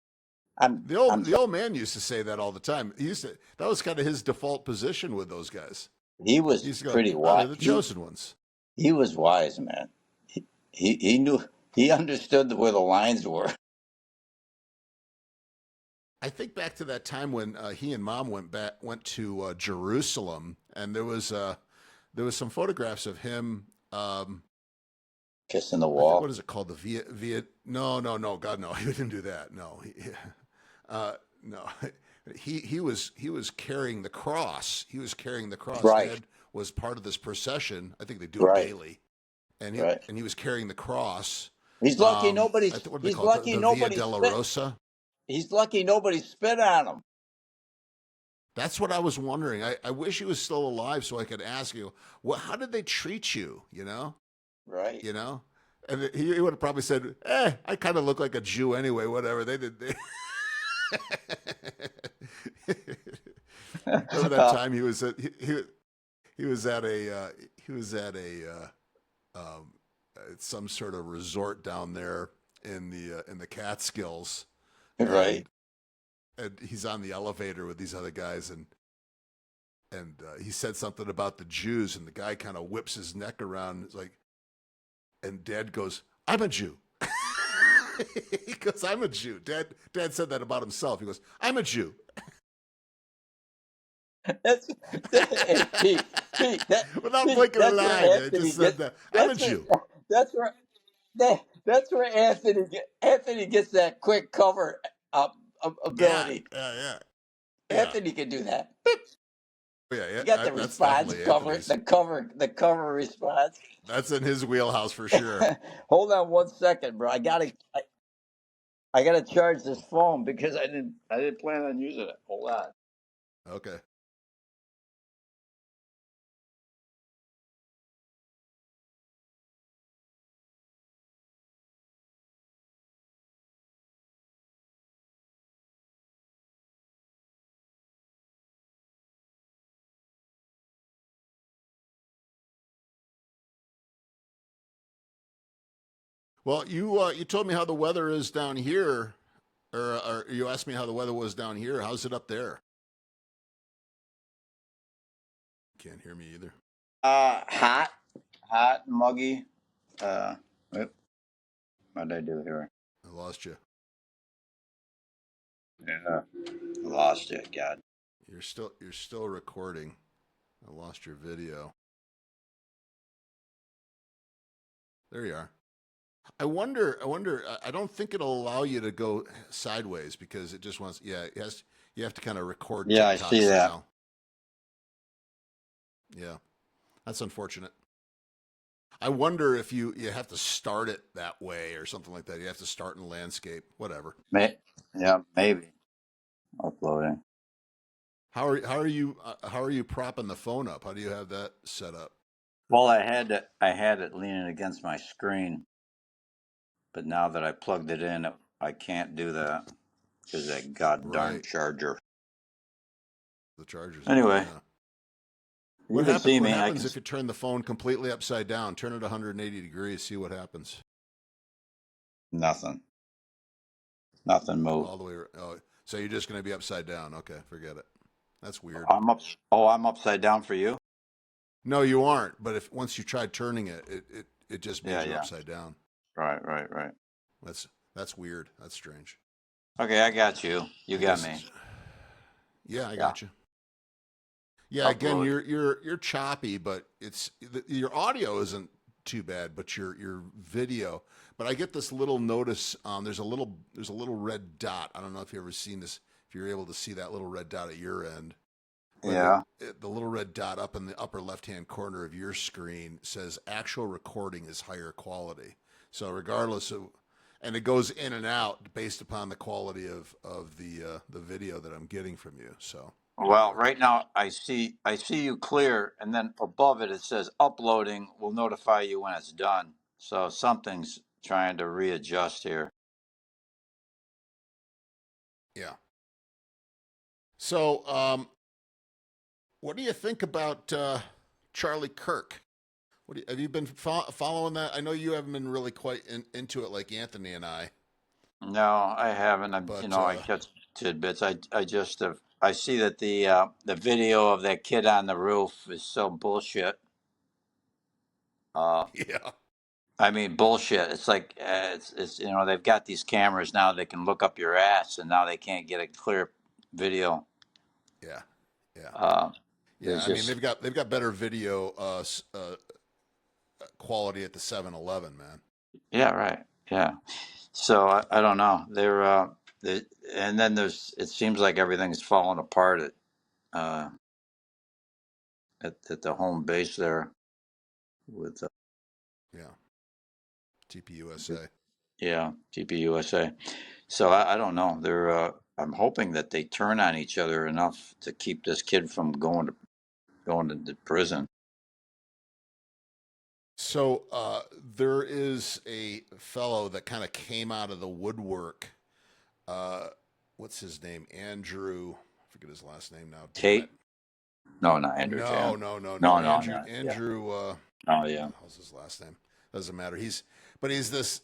[SPEAKER 2] I'm I'm
[SPEAKER 1] The old man used to say that all the time. That was kind of his default position with those guys.
[SPEAKER 2] he
[SPEAKER 1] He
[SPEAKER 2] was
[SPEAKER 1] used to go,
[SPEAKER 2] pretty
[SPEAKER 1] "Oh,
[SPEAKER 2] wise.
[SPEAKER 1] they're the chosen ones."
[SPEAKER 2] He was wise, man. He knew, he understood where the lines were.
[SPEAKER 1] I think back to that time when he and Mom went to Jerusalem, and there was some photographs of him.
[SPEAKER 2] Kissing the
[SPEAKER 1] I think,
[SPEAKER 2] wall.
[SPEAKER 1] what is it called? The Viet? No, no, no. God, no. He didn't do that. No, no. He was carrying the cross. He was carrying the cross.
[SPEAKER 2] Right,
[SPEAKER 1] Ed was part of this procession. I think they do it
[SPEAKER 2] right,
[SPEAKER 1] daily, and
[SPEAKER 2] right.
[SPEAKER 1] he was carrying the cross.
[SPEAKER 2] He's lucky
[SPEAKER 1] I think, what do they
[SPEAKER 2] he's
[SPEAKER 1] call it?
[SPEAKER 2] lucky
[SPEAKER 1] The Via
[SPEAKER 2] nobody spit.
[SPEAKER 1] Dolorosa.
[SPEAKER 2] He's lucky nobody spit on him.
[SPEAKER 1] That's what I was wondering. I wish he was still alive so I could ask you, how did they treat you?
[SPEAKER 2] Right.
[SPEAKER 1] You know, and he would have probably said, I kind of look like a Jew anyway. Whatever they did. Remember that time he was at he was at a it's some sort of resort down there in the Catskills,
[SPEAKER 2] Right.
[SPEAKER 1] and he's on the elevator with these other guys, and he said something about the Jews, and the guy kind of whips his neck around. It's like, and Dad goes, "I'm a Jew." He goes, "I'm a Jew." Dad said that about himself. He goes, "I'm a Jew."
[SPEAKER 2] That's hey, Pete,
[SPEAKER 1] Without blinking an
[SPEAKER 2] that's where
[SPEAKER 1] eye, man.
[SPEAKER 2] Anthony
[SPEAKER 1] Just said
[SPEAKER 2] gets.
[SPEAKER 1] that. I'm a
[SPEAKER 2] That's where
[SPEAKER 1] Jew.
[SPEAKER 2] that's where that's where Anthony gets that quick cover
[SPEAKER 1] Yeah,
[SPEAKER 2] ability.
[SPEAKER 1] yeah. Yeah.
[SPEAKER 2] Anthony can do that.
[SPEAKER 1] Yeah,
[SPEAKER 2] You got
[SPEAKER 1] yeah.
[SPEAKER 2] the
[SPEAKER 1] That's
[SPEAKER 2] response
[SPEAKER 1] definitely
[SPEAKER 2] cover,
[SPEAKER 1] Anthony's.
[SPEAKER 2] the cover response.
[SPEAKER 1] That's in his wheelhouse for sure.
[SPEAKER 2] Hold on 1 second, bro. I gotta charge this phone because I didn't plan on using it. Hold on.
[SPEAKER 1] Okay. Well, you told me how the weather is down here, or you asked me how the weather was down here. How's it up there? Can't hear me either.
[SPEAKER 2] Hot, muggy. What did I do here?
[SPEAKER 1] I lost you.
[SPEAKER 2] Yeah, I lost it. God.
[SPEAKER 1] You're still recording. I lost your video. There you are. I wonder. I don't think it'll allow you to go sideways because it just wants. Yeah, it has. You have to kind of record
[SPEAKER 2] Yeah, I
[SPEAKER 1] TikTok
[SPEAKER 2] see that.
[SPEAKER 1] style. Yeah, that's unfortunate. I wonder if you have to start it that way or something like that. You have to start in landscape, whatever.
[SPEAKER 2] Yeah, maybe uploading.
[SPEAKER 1] How are you propping the phone up? How do you have that set up?
[SPEAKER 2] Well, I had it leaning against my screen, but now that I plugged it in, I can't do that because that goddamn
[SPEAKER 1] Right,
[SPEAKER 2] charger.
[SPEAKER 1] the charger's out.
[SPEAKER 2] Anyway,
[SPEAKER 1] Yeah.
[SPEAKER 2] you can see
[SPEAKER 1] What
[SPEAKER 2] me. I
[SPEAKER 1] happens
[SPEAKER 2] can
[SPEAKER 1] if you turn the phone completely upside down? Turn it 180 degrees. See what happens.
[SPEAKER 2] nothing. Nothing moved.
[SPEAKER 1] All the way. Oh, so you're just going to be upside down? Okay, forget it. That's weird.
[SPEAKER 2] I'm up. Oh, I'm upside down for you.
[SPEAKER 1] No, you aren't. But if once you try turning it, it just
[SPEAKER 2] Yeah,
[SPEAKER 1] means you're
[SPEAKER 2] yeah.
[SPEAKER 1] upside down.
[SPEAKER 2] Right.
[SPEAKER 1] That's weird. That's strange.
[SPEAKER 2] Okay, I got you. You
[SPEAKER 1] I
[SPEAKER 2] got
[SPEAKER 1] guess
[SPEAKER 2] me.
[SPEAKER 1] it's. Yeah, I
[SPEAKER 2] Yeah.
[SPEAKER 1] got you. Yeah, again,
[SPEAKER 2] Upload.
[SPEAKER 1] you're choppy, but your audio isn't too bad, but your video. But I get this little notice. There's a little red dot. I don't know if you ever seen this. If you're able to see that little red dot at your end, but
[SPEAKER 2] Yeah.
[SPEAKER 1] the little red dot up in the upper left hand corner of your screen says actual recording is higher quality. So regardless of, and it goes in and out based upon the quality of the video that I'm getting from you. So
[SPEAKER 2] Well, right now I see you clear, and then above it says uploading will notify you when it's done. So something's trying to readjust here.
[SPEAKER 1] yeah. So what do you think about Charlie Kirk? Have you been following that? I know you haven't been really quite into it like Anthony and I,
[SPEAKER 2] No, I haven't.
[SPEAKER 1] but
[SPEAKER 2] I catch tidbits. I just have. I see that the video of that kid on the roof is so bullshit. Uh,
[SPEAKER 1] yeah,
[SPEAKER 2] I mean bullshit. It's like it's they've got these cameras now that can look up your ass, and now they can't get a clear video.
[SPEAKER 1] yeah, yeah,
[SPEAKER 2] Uh,
[SPEAKER 1] yeah.
[SPEAKER 2] there's
[SPEAKER 1] I mean,
[SPEAKER 2] just
[SPEAKER 1] they've got better video quality at the 7-Eleven, man.
[SPEAKER 2] yeah, right, yeah. So I don't know. They and then there's it seems like everything's falling apart uh, at the home base there with
[SPEAKER 1] Yeah, TPUSA.
[SPEAKER 2] yeah TPUSA. So I don't know. I'm hoping that they turn on each other enough to keep this kid from going to the prison.
[SPEAKER 1] So there is a fellow that kind of came out of the woodwork. Uh, what's his name? Andrew. I forget his last name now. Damn it.
[SPEAKER 2] Tate? No, not Andrew
[SPEAKER 1] No,
[SPEAKER 2] Tate.
[SPEAKER 1] no, no, no.
[SPEAKER 2] No,
[SPEAKER 1] Andrew.
[SPEAKER 2] no, yeah.
[SPEAKER 1] Andrew.
[SPEAKER 2] Oh, yeah.
[SPEAKER 1] How's his last name? Doesn't matter. He's this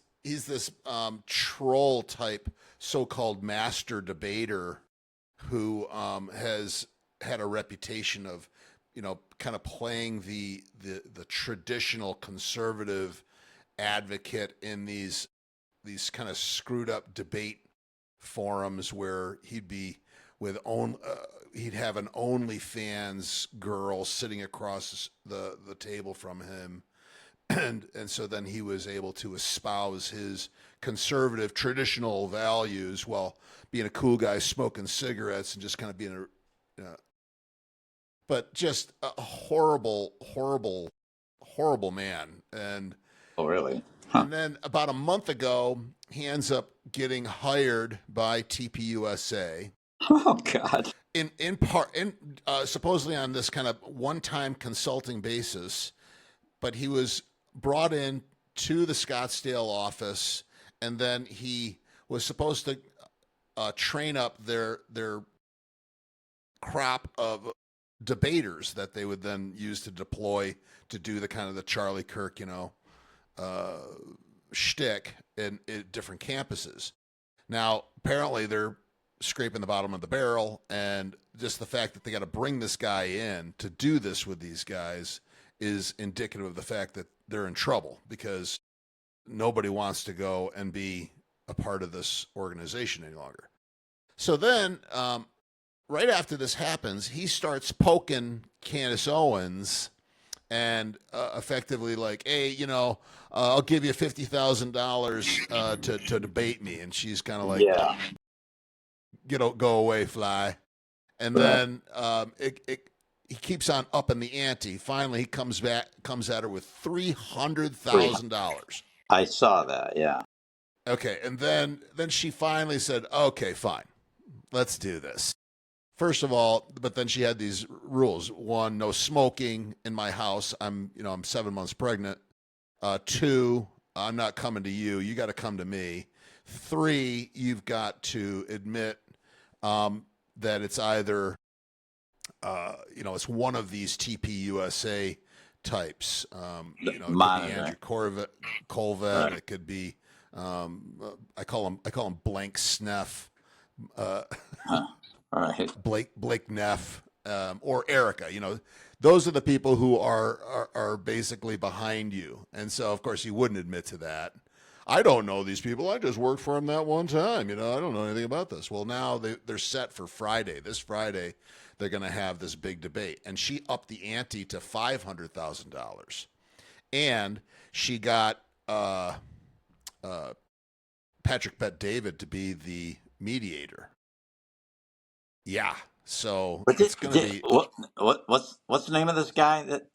[SPEAKER 1] troll type so-called master debater who has had a reputation of, kind of playing the traditional conservative advocate in these kind of screwed up debate forums where he'd have an OnlyFans girl sitting across the table from him, and so then he was able to espouse his conservative traditional values while being a cool guy smoking cigarettes and just kind of being but just a horrible, horrible, horrible man.
[SPEAKER 2] Oh, really? Huh.
[SPEAKER 1] And then about a month ago, he ends up getting hired by TPUSA
[SPEAKER 2] Oh, God.
[SPEAKER 1] in part, supposedly on this kind of one-time consulting basis. But he was brought in to the Scottsdale office, and then he was supposed to train up their crop of debaters that they would then use to deploy to do the kind of the Charlie Kirk, shtick in different campuses. Now, apparently, they're scraping the bottom of the barrel, and just the fact that they got to bring this guy in to do this with these guys is indicative of the fact that they're in trouble, because nobody wants to go and be a part of this organization any longer. So then, right after this happens, he starts poking Candace Owens and effectively like, hey, I'll give you $50,000 to debate me. And she's kind of like,
[SPEAKER 2] Yeah.
[SPEAKER 1] go away, fly. And then he keeps on upping the ante. Finally, he comes at her with $300,000.
[SPEAKER 2] I saw that. Yeah.
[SPEAKER 1] Okay, and then she finally said, okay, fine, let's do this. First of all, but then she had these rules. One, no smoking in my house. I'm 7 months pregnant. Two, I'm not coming to you. You got to come to me. Three, you've got to admit that it's either, it's one of these TPUSA types. It could be Andrew Colvett. Right. It could be, I call him Blank Sneff.
[SPEAKER 2] Right.
[SPEAKER 1] Blake Neff, or Erica. Those are the people who are basically behind you. And so, of course, he wouldn't admit to that. I don't know these people. I just worked for them that one time. I don't know anything about this. Well, now they're set for Friday. This Friday, they're going to have this big debate. And she upped the ante to $500,000. And she got Patrick Bet David to be the mediator. Yeah, so it's going to be.
[SPEAKER 2] What's the name of this guy that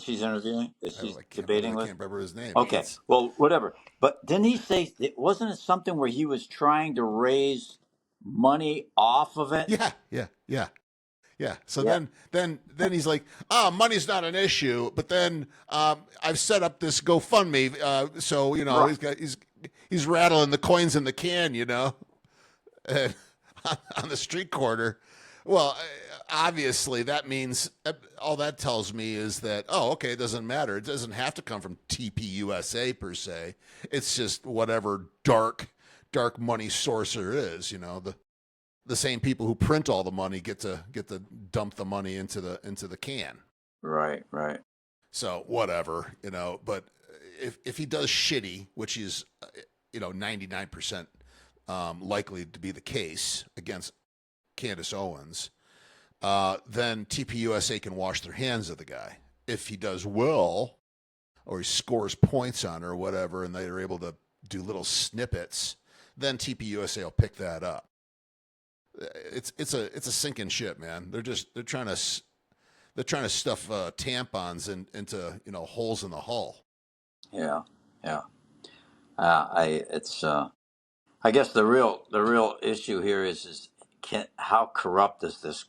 [SPEAKER 2] she's interviewing? That she's debating with?
[SPEAKER 1] I can't remember his name.
[SPEAKER 2] Okay, well, whatever. But didn't he say wasn't it something where he was trying to raise money off of it?
[SPEAKER 1] Yeah. So then he's like, money's not an issue. But then I've set up this GoFundMe, so right. he's rattling the coins in the can, on the street corner. Well, obviously that means all that tells me is that, it doesn't matter. It doesn't have to come from TPUSA per se. It's just whatever dark money source there is. The same people who print all the money get to dump the money into the can.
[SPEAKER 2] Right.
[SPEAKER 1] So whatever, But if he does shitty, which is 99%. Likely to be the case against Candace Owens, then TPUSA can wash their hands of the guy. If he does well, or he scores points on her or whatever, and they're able to do little snippets, then TPUSA will pick that up. It's a sinking ship, man. They're trying to stuff tampons into holes in the hull.
[SPEAKER 2] Yeah. I guess the real issue here is how corrupt is this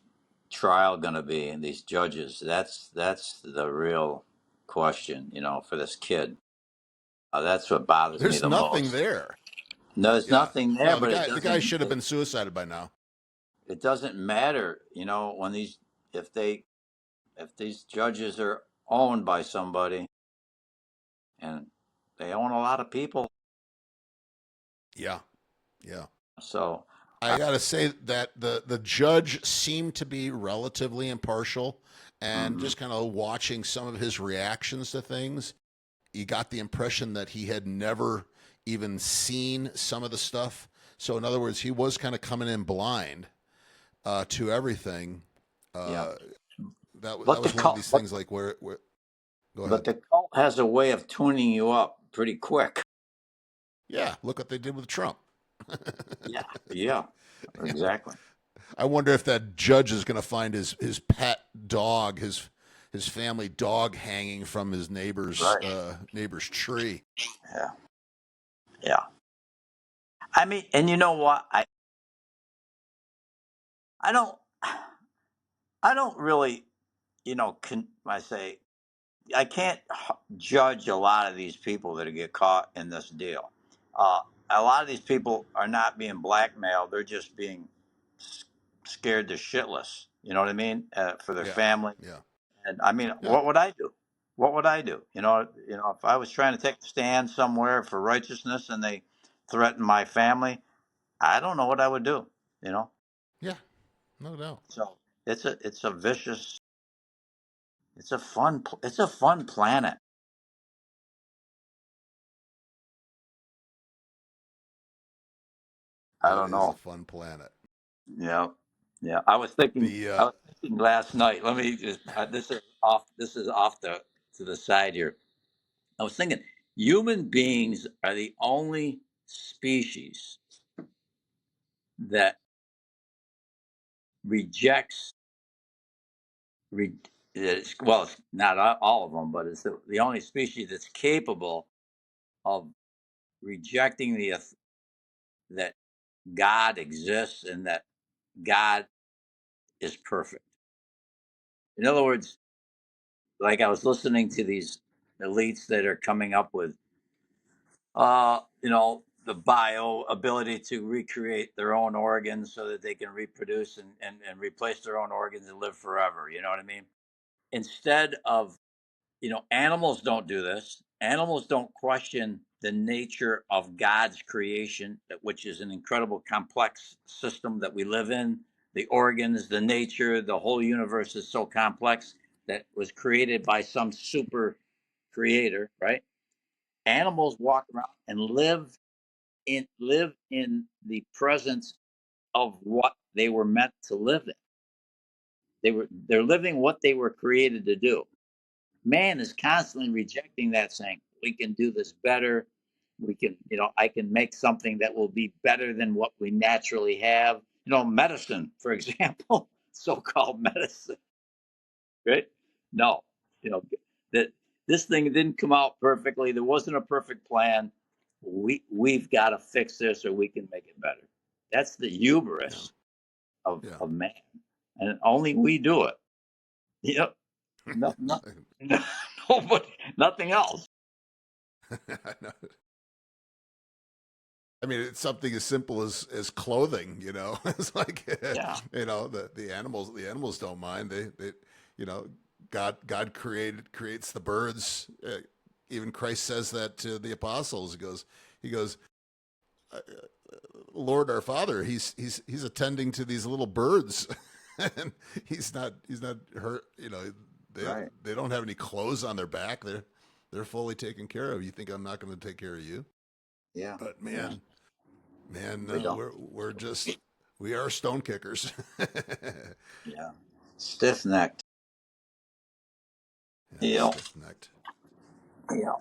[SPEAKER 2] trial going to be, and these judges? That's the real question, for this kid. That's what bothers me the most.
[SPEAKER 1] There's nothing there.
[SPEAKER 2] No, there's nothing there.
[SPEAKER 1] No, the guy should have been suicided by now.
[SPEAKER 2] It doesn't matter, when if these judges are owned by somebody, and they own a lot of people.
[SPEAKER 1] Yeah. Yeah.
[SPEAKER 2] So
[SPEAKER 1] I got to say that the judge seemed to be relatively impartial, and
[SPEAKER 2] mhm.
[SPEAKER 1] just kind of watching some of his reactions to things, you got the impression that he had never even seen some of the stuff. So, in other words, he was kind of coming in blind to everything.
[SPEAKER 2] Yeah,
[SPEAKER 1] Uh, that
[SPEAKER 2] but the
[SPEAKER 1] was one of
[SPEAKER 2] cult,
[SPEAKER 1] these things like where go
[SPEAKER 2] but
[SPEAKER 1] ahead.
[SPEAKER 2] the cult has a way of tuning you up pretty quick.
[SPEAKER 1] Yeah, look what they did with Trump.
[SPEAKER 2] Yeah, yeah, exactly.
[SPEAKER 1] I wonder if that judge is going to find his pet dog, his family dog, hanging from his
[SPEAKER 2] Right.
[SPEAKER 1] neighbor's tree.
[SPEAKER 2] Yeah, yeah. I mean, and you know what? I don't, I don't really, I say I can't judge a lot of these people that get caught in this deal. Uh, a lot of these people are not being blackmailed; they're just being s- scared to shitless. You know what I mean? For their
[SPEAKER 1] Yeah,
[SPEAKER 2] family.
[SPEAKER 1] yeah,
[SPEAKER 2] And I mean,
[SPEAKER 1] yeah,
[SPEAKER 2] what would I do? What would I do? If I was trying to take a stand somewhere for righteousness and they threatened my family, I don't know what I would do. You know,
[SPEAKER 1] yeah. No doubt.
[SPEAKER 2] so it's a vicious, it's a fun planet. I
[SPEAKER 1] It
[SPEAKER 2] don't
[SPEAKER 1] is a
[SPEAKER 2] know.
[SPEAKER 1] fun planet.
[SPEAKER 2] Yeah, yeah. I was thinking last night. Let me just. This is off. This is off to the side here. I was thinking, human beings are the only species that rejects. Re, well, it's not all of them, but it's the only species that's capable of rejecting that God exists and that God is perfect. In other words, like I was listening to these elites that are coming up with the bio ability to recreate their own organs so that they can reproduce and replace their own organs and live forever. You know what I mean? Instead of, animals don't do this. Animals don't question the nature of God's creation, which is an incredible complex system that we live in. The organs, the nature, the whole universe is so complex that was created by some super creator, right? Animals walk around and live in the presence of what they were meant to live in. They're living what they were created to do. Man is constantly rejecting that, saying we can do this better. We can, I can make something that will be better than what we naturally have. Medicine, for example, so-called medicine, right? No, you know that this thing didn't come out perfectly. There wasn't a perfect plan. We've got to fix this, or we can make it better. That's the
[SPEAKER 1] Yeah,
[SPEAKER 2] hubris of
[SPEAKER 1] yeah.
[SPEAKER 2] of man, and only we do it. Yep. No, no, nobody, nothing else.
[SPEAKER 1] I know. I mean, it's something as simple as clothing. It's like
[SPEAKER 2] Yeah.
[SPEAKER 1] the animals don't mind. They God creates the birds. Even Christ says that to the apostles. He goes, Lord our Father. He's attending to these little birds, and he's not hurt. They
[SPEAKER 2] Right.
[SPEAKER 1] they don't have any clothes on their back. They're fully taken care of. You think I'm not going to take care of you?
[SPEAKER 2] Yeah.
[SPEAKER 1] But
[SPEAKER 2] Yeah.
[SPEAKER 1] man,
[SPEAKER 2] We don't.
[SPEAKER 1] we are stone kickers.
[SPEAKER 2] Yeah. Stiff necked.
[SPEAKER 1] Yeah,
[SPEAKER 2] Yeah.
[SPEAKER 1] stiff necked.
[SPEAKER 2] Yeah.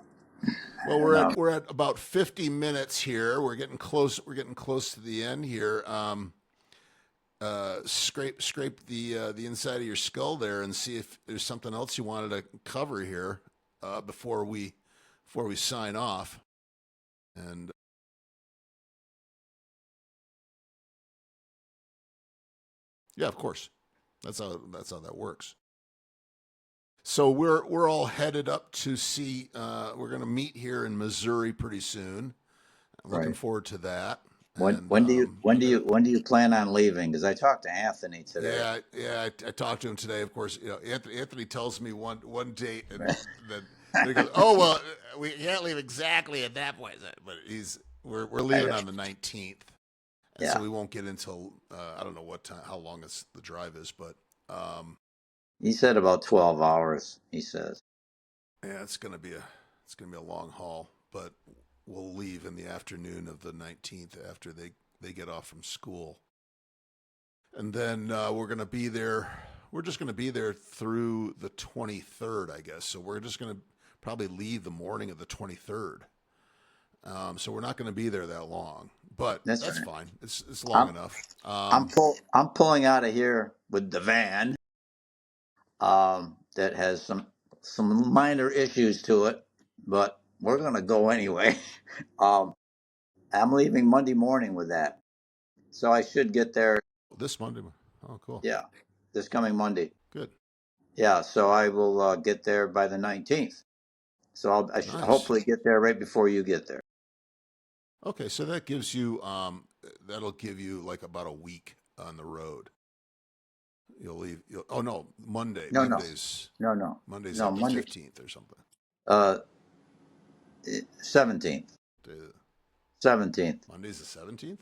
[SPEAKER 1] Well, we're
[SPEAKER 2] And
[SPEAKER 1] at we're at about 50 minutes here. We're getting close. We're getting close to the end here. Scrape the inside of your skull there and see if there's something else you wanted to cover here before we sign off. And yeah, of course, that's how that works. So we're all headed up to see. We're going to meet here in Missouri pretty soon. I'm looking
[SPEAKER 2] right.
[SPEAKER 1] forward to that.
[SPEAKER 2] When
[SPEAKER 1] And
[SPEAKER 2] when do you when
[SPEAKER 1] I
[SPEAKER 2] do
[SPEAKER 1] got
[SPEAKER 2] you when do you plan on leaving? Because I talked to Anthony today.
[SPEAKER 1] yeah, yeah. I talked to him today. Of course, Anthony tells me one date, and
[SPEAKER 2] Right.
[SPEAKER 1] that And he goes, "Oh well, we can't leave exactly at that point." But we're
[SPEAKER 2] I
[SPEAKER 1] leaving
[SPEAKER 2] know.
[SPEAKER 1] on the 19th, and so
[SPEAKER 2] Yeah.
[SPEAKER 1] we won't get until I don't know what time, how long the drive is, but um,
[SPEAKER 2] He said about 12 hours, he says.
[SPEAKER 1] yeah, it's gonna be a long haul. But we'll leave in the afternoon of the 19th after they get off from school, and then we're gonna be there. We're just gonna be there through the 23rd, I guess. So we're just gonna probably leave the morning of the 23rd. So we're not going to be there that long, but
[SPEAKER 2] That's
[SPEAKER 1] that's
[SPEAKER 2] right.
[SPEAKER 1] fine. It's long
[SPEAKER 2] I'm
[SPEAKER 1] enough.
[SPEAKER 2] I'm pulling out of here with the van that has some minor issues to it, but we're gonna go anyway. Um, I'm leaving Monday morning with that, so I should get there.
[SPEAKER 1] This Monday. Oh, cool.
[SPEAKER 2] Yeah, this coming Monday.
[SPEAKER 1] Good.
[SPEAKER 2] Yeah, so I will get there by the 19th. So I should
[SPEAKER 1] Nice.
[SPEAKER 2] hopefully get there right before you get there.
[SPEAKER 1] Okay, so that gives you that'll give you like about a week on the road. You'll leave. Oh no, Monday.
[SPEAKER 2] No, no, no, no,
[SPEAKER 1] Monday's
[SPEAKER 2] no.
[SPEAKER 1] like the
[SPEAKER 2] Monday,
[SPEAKER 1] 15th or something.
[SPEAKER 2] uh, 17th,
[SPEAKER 1] The-
[SPEAKER 2] 17th.
[SPEAKER 1] Monday's the 17th.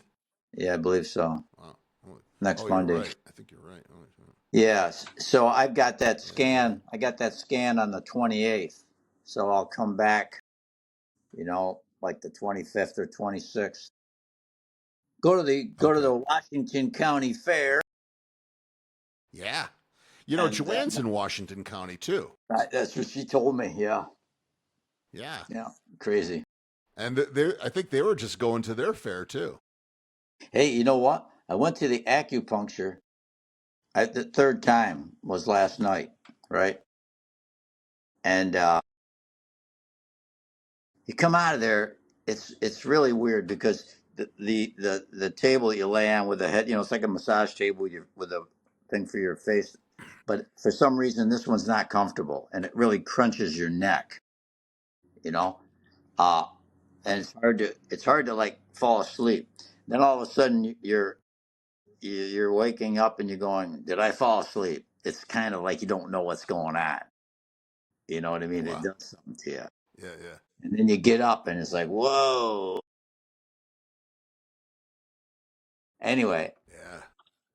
[SPEAKER 2] Yeah, I believe so.
[SPEAKER 1] Wow. Oh,
[SPEAKER 2] Next
[SPEAKER 1] you're
[SPEAKER 2] Monday.
[SPEAKER 1] right. I think you're right. Oh,
[SPEAKER 2] Yes. So I've got that
[SPEAKER 1] yeah, you're right.
[SPEAKER 2] scan. I got that scan on the 28th. So I'll come back, like the 25th or 26th. Go to
[SPEAKER 1] Okay.
[SPEAKER 2] the Washington County Fair,
[SPEAKER 1] Yeah.
[SPEAKER 2] and
[SPEAKER 1] Joanne's in Washington County too.
[SPEAKER 2] that's what she told me. Yeah.
[SPEAKER 1] Yeah.
[SPEAKER 2] Yeah. Crazy.
[SPEAKER 1] And I think they were just going to their fair too.
[SPEAKER 2] Hey, you know what? I went to the acupuncture. The third time was last night, right? And you come out of there, it's really weird because the table you lay on with the head, it's like a massage table with a thing for your face, but for some reason this one's not comfortable and it really crunches your neck, you know, uh, and it's hard to like fall asleep. Then all of a sudden you're waking up and you're going, did I fall asleep? It's kind of like you don't know what's going on. You know what I
[SPEAKER 1] Oh,
[SPEAKER 2] mean? It
[SPEAKER 1] wow.
[SPEAKER 2] does something to you.
[SPEAKER 1] Yeah, yeah,
[SPEAKER 2] And then you get up and it's like, whoa. Anyway,
[SPEAKER 1] yeah.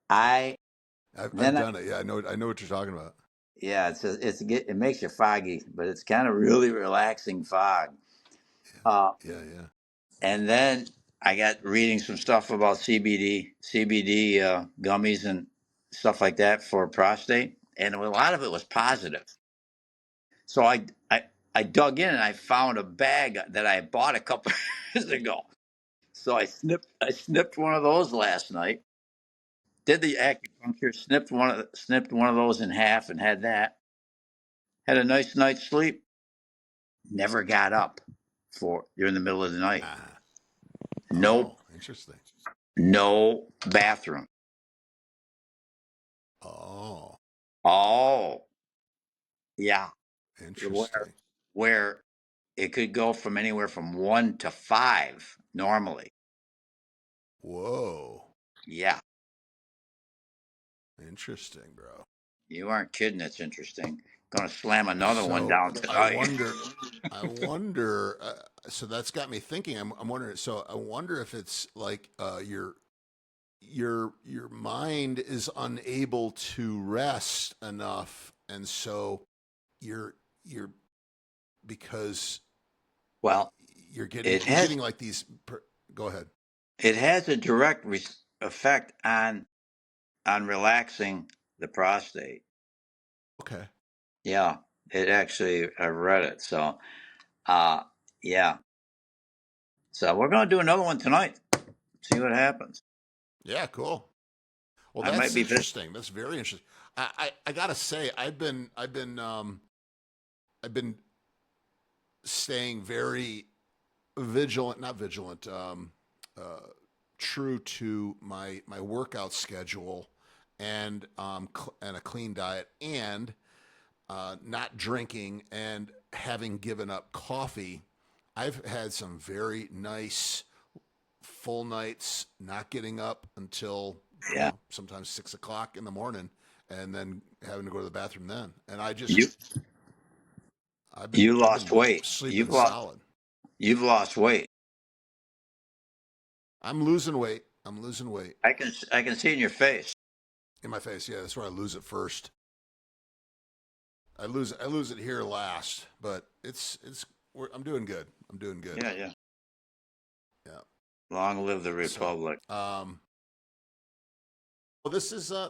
[SPEAKER 2] I
[SPEAKER 1] I've
[SPEAKER 2] then I
[SPEAKER 1] done it. Yeah, I know what you're talking about.
[SPEAKER 2] yeah, it makes you foggy, but it's kind of really relaxing fog. Uh,
[SPEAKER 1] Yeah, yeah, yeah.
[SPEAKER 2] and then I got reading some stuff about CBD gummies and stuff like that for prostate, and a lot of it was positive. So I dug in and I found a bag that I bought a couple years ago. So I snipped one of those last night. Did the acupuncture, snipped one of those in half and had that. Had a nice night's sleep. Never got up for during the middle of the night.
[SPEAKER 1] Ah.
[SPEAKER 2] No,
[SPEAKER 1] Oh, interesting.
[SPEAKER 2] no bathroom.
[SPEAKER 1] Oh,
[SPEAKER 2] Oh, yeah. Where
[SPEAKER 1] interesting.
[SPEAKER 2] where it could go from anywhere from 1 to 5 normally.
[SPEAKER 1] Whoa.
[SPEAKER 2] Yeah,
[SPEAKER 1] Interesting, bro.
[SPEAKER 2] you aren't kidding. It's interesting. Gonna slam another one
[SPEAKER 1] So
[SPEAKER 2] down
[SPEAKER 1] I
[SPEAKER 2] tonight.
[SPEAKER 1] wonder. I wonder. So that's got me thinking. I'm wondering. So I wonder if it's like your mind is unable to rest enough, and so you're because
[SPEAKER 2] Well, it
[SPEAKER 1] you're
[SPEAKER 2] has
[SPEAKER 1] getting like these. Go ahead.
[SPEAKER 2] it has a direct effect on relaxing the prostate.
[SPEAKER 1] Okay.
[SPEAKER 2] Yeah, it actually I read it. So, uh, yeah. So we're gonna do another one tonight. See what happens.
[SPEAKER 1] Yeah. Cool. Well,
[SPEAKER 2] I might
[SPEAKER 1] that's
[SPEAKER 2] be.
[SPEAKER 1] interesting. That's very interesting. I gotta say, I've been staying very vigilant, not vigilant, uh, true to my workout schedule and and a clean diet and not drinking and having given up coffee. I've had some very nice full nights, not getting up until
[SPEAKER 2] Yeah.
[SPEAKER 1] sometimes 6 o'clock in the morning, and then having to go to the bathroom then. And I just
[SPEAKER 2] You You
[SPEAKER 1] I've
[SPEAKER 2] lost
[SPEAKER 1] been
[SPEAKER 2] weight.
[SPEAKER 1] sleeping solid.
[SPEAKER 2] You've lost weight.
[SPEAKER 1] I'm losing weight. I'm losing weight
[SPEAKER 2] I can see in your face.
[SPEAKER 1] in my face. Yeah, that's where I lose it first. I lose it here last, but I'm doing good. I'm doing good.
[SPEAKER 2] Yeah, yeah.
[SPEAKER 1] Yeah.
[SPEAKER 2] Long live the
[SPEAKER 1] So,
[SPEAKER 2] Republic.
[SPEAKER 1] well,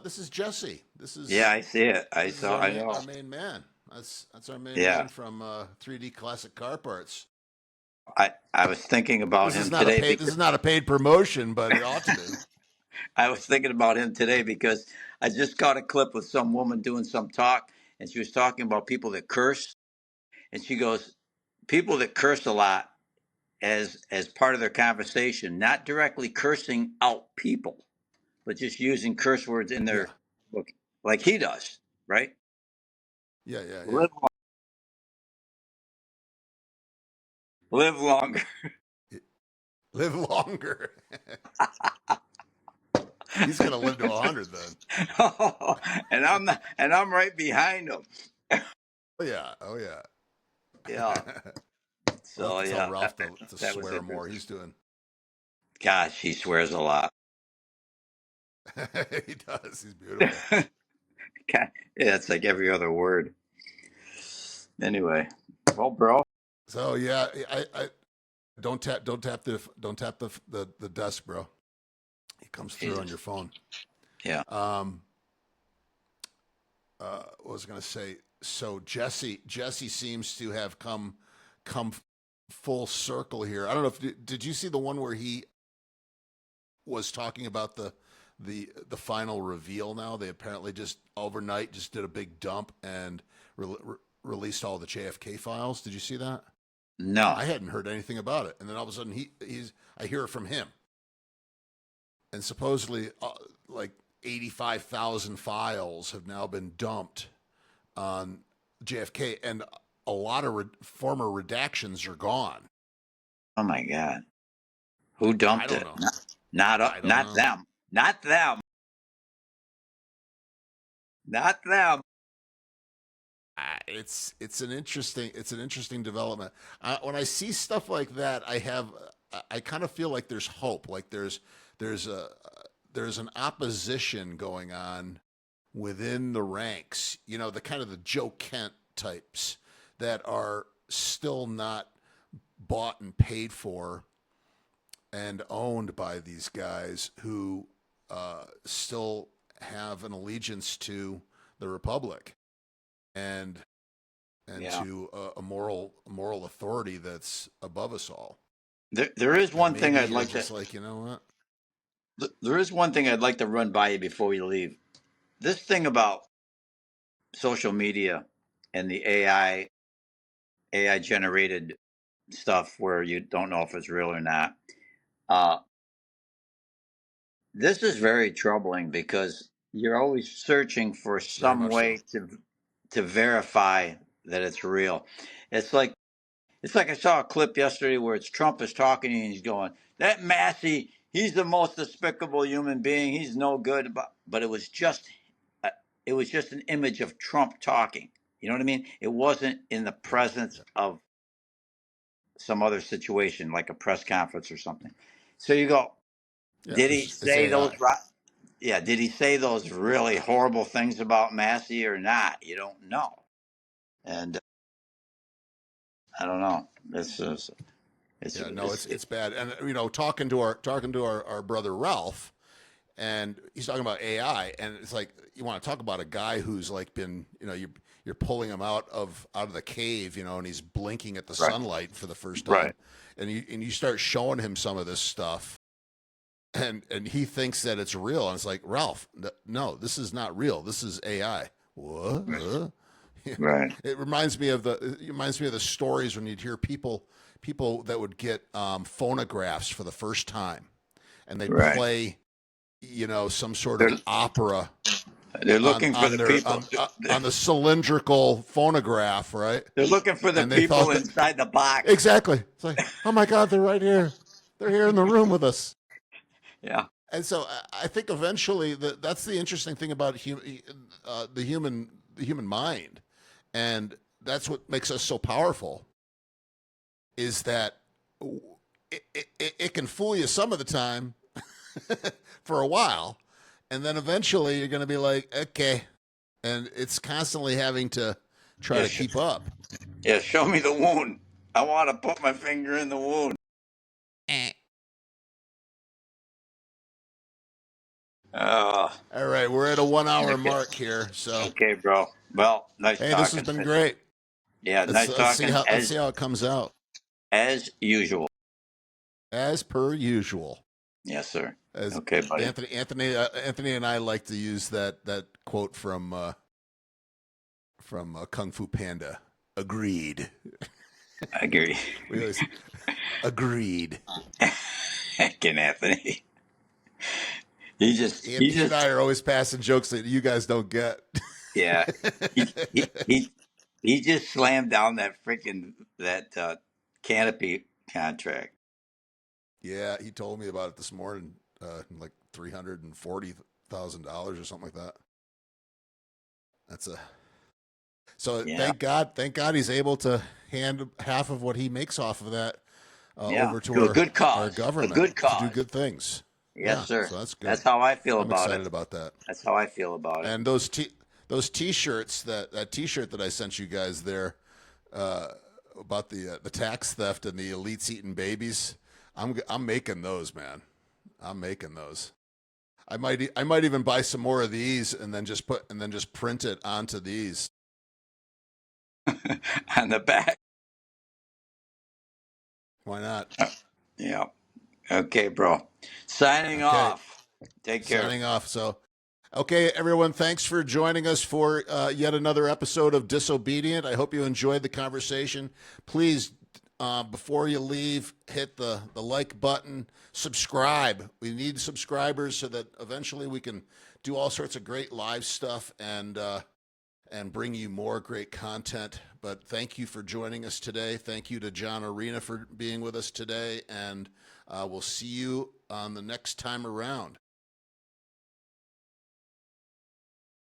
[SPEAKER 1] this is Jesse.
[SPEAKER 2] Yeah, I see it.
[SPEAKER 1] This is
[SPEAKER 2] I know.
[SPEAKER 1] our main man. That's our main
[SPEAKER 2] Yeah.
[SPEAKER 1] man from 3D Classic Car Parts.
[SPEAKER 2] I was thinking about him today
[SPEAKER 1] This
[SPEAKER 2] because
[SPEAKER 1] is not a paid promotion, but it ought to be.
[SPEAKER 2] I was thinking about him today because I just got a clip with some woman doing some talk, and she was talking about people that curse, and she goes, people that curse a lot as part of their conversation, not directly cursing out people, but just using curse words in
[SPEAKER 1] Yeah.
[SPEAKER 2] their book, like he does, right?
[SPEAKER 1] Yeah, yeah, yeah.
[SPEAKER 2] Live live longer.
[SPEAKER 1] Live longer. He's gonna live to 100 then.
[SPEAKER 2] And I'm right behind him.
[SPEAKER 1] Oh yeah. Oh yeah.
[SPEAKER 2] Yeah.
[SPEAKER 1] We'll have
[SPEAKER 2] So
[SPEAKER 1] to tell
[SPEAKER 2] yeah,
[SPEAKER 1] Ralph to
[SPEAKER 2] that was
[SPEAKER 1] swear more.
[SPEAKER 2] interesting.
[SPEAKER 1] He's doing.
[SPEAKER 2] Gosh, he swears a lot.
[SPEAKER 1] He does. He's beautiful.
[SPEAKER 2] God, yeah, it's like every other word. Anyway, well, bro.
[SPEAKER 1] So yeah, I don't tap the desk, bro. He comes through on
[SPEAKER 2] Jesus.
[SPEAKER 1] your phone.
[SPEAKER 2] Yeah.
[SPEAKER 1] Um, what was I going to say? So Jesse seems to have come full circle here. I don't know if did you see the one where he was talking about the final reveal? Now they apparently just overnight just did a big dump and released all the JFK files. Did you see that?
[SPEAKER 2] No.
[SPEAKER 1] I hadn't heard anything about it, and then all of a sudden I hear it from him, and supposedly like 85,000 files have now been dumped on JFK, and a lot of former redactions are gone.
[SPEAKER 2] Oh my God. Who
[SPEAKER 1] I
[SPEAKER 2] dumped
[SPEAKER 1] don't
[SPEAKER 2] it?
[SPEAKER 1] know. I don't
[SPEAKER 2] Not
[SPEAKER 1] know.
[SPEAKER 2] them. Not them. Not them.
[SPEAKER 1] It's an interesting development. When I see stuff like that, I kind of feel like there's hope. Like there's a there's an opposition going on within the ranks. You know, the kind of the Joe Kent types that are still not bought and paid for and owned by these guys who still have an allegiance to the Republic and
[SPEAKER 2] Yeah.
[SPEAKER 1] to a moral authority that's above us all.
[SPEAKER 2] There is
[SPEAKER 1] And
[SPEAKER 2] one thing
[SPEAKER 1] maybe
[SPEAKER 2] I'd
[SPEAKER 1] they're
[SPEAKER 2] like to.
[SPEAKER 1] just like, you know what?
[SPEAKER 2] There is one thing I'd like to run by you before you leave. This thing about social media and the AI generated stuff where you don't know if it's real or not. Uh, this is very troubling because you're always searching for
[SPEAKER 1] Very
[SPEAKER 2] some
[SPEAKER 1] much so.
[SPEAKER 2] way to verify that it's real. It's like it's like I saw a clip yesterday where it's Trump is talking and he's going, "That Massey, he's the most despicable human being. He's no good." But uh, it was just an image of Trump talking. You know what I mean? It wasn't in the
[SPEAKER 1] Yeah,
[SPEAKER 2] presence
[SPEAKER 1] yeah,
[SPEAKER 2] of some other situation like a press conference or something. So you go,
[SPEAKER 1] yeah.
[SPEAKER 2] did he
[SPEAKER 1] It's
[SPEAKER 2] say those?
[SPEAKER 1] AI.
[SPEAKER 2] Yeah, did he say those really horrible things about Massey or not? You don't know, and I don't know.
[SPEAKER 1] Yeah, no,
[SPEAKER 2] It's
[SPEAKER 1] it's bad. And you know, talking to our brother Ralph, and he's talking about AI, and it's like you want to talk about a guy who's like been, you know, you're pulling him out of the cave, you know, and he's blinking at the
[SPEAKER 2] right,
[SPEAKER 1] sunlight for the first
[SPEAKER 2] right,
[SPEAKER 1] time, and you start showing him some of this stuff, and he thinks that it's real, and it's like Ralph, no, this is not real. This is AI. What? Huh?
[SPEAKER 2] right,
[SPEAKER 1] It reminds me of the stories when you'd hear people that would get phonographs for the first time, and they'd
[SPEAKER 2] right.
[SPEAKER 1] play, you know, some sort
[SPEAKER 2] They're
[SPEAKER 1] of opera
[SPEAKER 2] they're looking for the
[SPEAKER 1] their
[SPEAKER 2] people.
[SPEAKER 1] on the cylindrical phonograph, right?
[SPEAKER 2] They're looking for the
[SPEAKER 1] And they
[SPEAKER 2] people
[SPEAKER 1] thought that
[SPEAKER 2] inside the box.
[SPEAKER 1] exactly. It's like, oh my God, they're right here. They're here in the room with us.
[SPEAKER 2] Yeah,
[SPEAKER 1] And so I think eventually that's the interesting thing about the human mind, and that's what makes us so powerful, is that it can fool you some of the time for a while, and then eventually you're going to be like, okay, and it's constantly having to try
[SPEAKER 2] Yeah,
[SPEAKER 1] to keep up.
[SPEAKER 2] yeah. Show me the wound. I want to put my finger in the wound.
[SPEAKER 1] Eh.
[SPEAKER 2] Uh,
[SPEAKER 1] All right, we're at a 1 hour
[SPEAKER 2] okay.
[SPEAKER 1] mark here, so
[SPEAKER 2] Okay, bro. Well, nice
[SPEAKER 1] hey, this has
[SPEAKER 2] talking.
[SPEAKER 1] been great.
[SPEAKER 2] Yeah,
[SPEAKER 1] Let's
[SPEAKER 2] nice
[SPEAKER 1] see
[SPEAKER 2] talking
[SPEAKER 1] how it comes out,
[SPEAKER 2] as usual.
[SPEAKER 1] as per usual.
[SPEAKER 2] Yes, sir.
[SPEAKER 1] As
[SPEAKER 2] Okay, buddy.
[SPEAKER 1] Anthony and I like to use that quote from Kung Fu Panda. Agreed.
[SPEAKER 2] I agree.
[SPEAKER 1] We always agreed.
[SPEAKER 2] Heckin' Anthony.
[SPEAKER 1] He and I are always passing jokes that you guys don't get.
[SPEAKER 2] Yeah. He, he, he, he just slammed down that canopy contract.
[SPEAKER 1] Yeah, he told me about it this morning. Like $340,000 or something like that. That's a so.
[SPEAKER 2] Yeah.
[SPEAKER 1] Thank God, he's able to hand half of what he makes off of that
[SPEAKER 2] Yeah.
[SPEAKER 1] over to
[SPEAKER 2] To a good
[SPEAKER 1] our
[SPEAKER 2] cause. A
[SPEAKER 1] government
[SPEAKER 2] good
[SPEAKER 1] to do
[SPEAKER 2] cause.
[SPEAKER 1] good things.
[SPEAKER 2] Yes,
[SPEAKER 1] Yeah,
[SPEAKER 2] sir.
[SPEAKER 1] so that's good.
[SPEAKER 2] That's how I feel
[SPEAKER 1] I'm
[SPEAKER 2] about
[SPEAKER 1] excited
[SPEAKER 2] it.
[SPEAKER 1] about that.
[SPEAKER 2] That's how I feel about it.
[SPEAKER 1] And those t-shirts, that t-shirt that I sent you guys there uh, about the tax theft and the elites eating babies. I'm making those, man. I'm making those. I might even buy some more of these and then just print it onto these.
[SPEAKER 2] On the back.
[SPEAKER 1] Why not?
[SPEAKER 2] Yeah. Okay, bro. Signing
[SPEAKER 1] Okay,
[SPEAKER 2] off. Take care.
[SPEAKER 1] signing off. So, okay, everyone, thanks for joining us for yet another episode of Disobedient. I hope you enjoyed the conversation. Please, before you leave, hit the like button, subscribe. We need subscribers so that eventually we can do all sorts of great live stuff and bring you more great content. But thank you for joining us today. Thank you to John Arena for being with us today, and we'll see you on the next time around.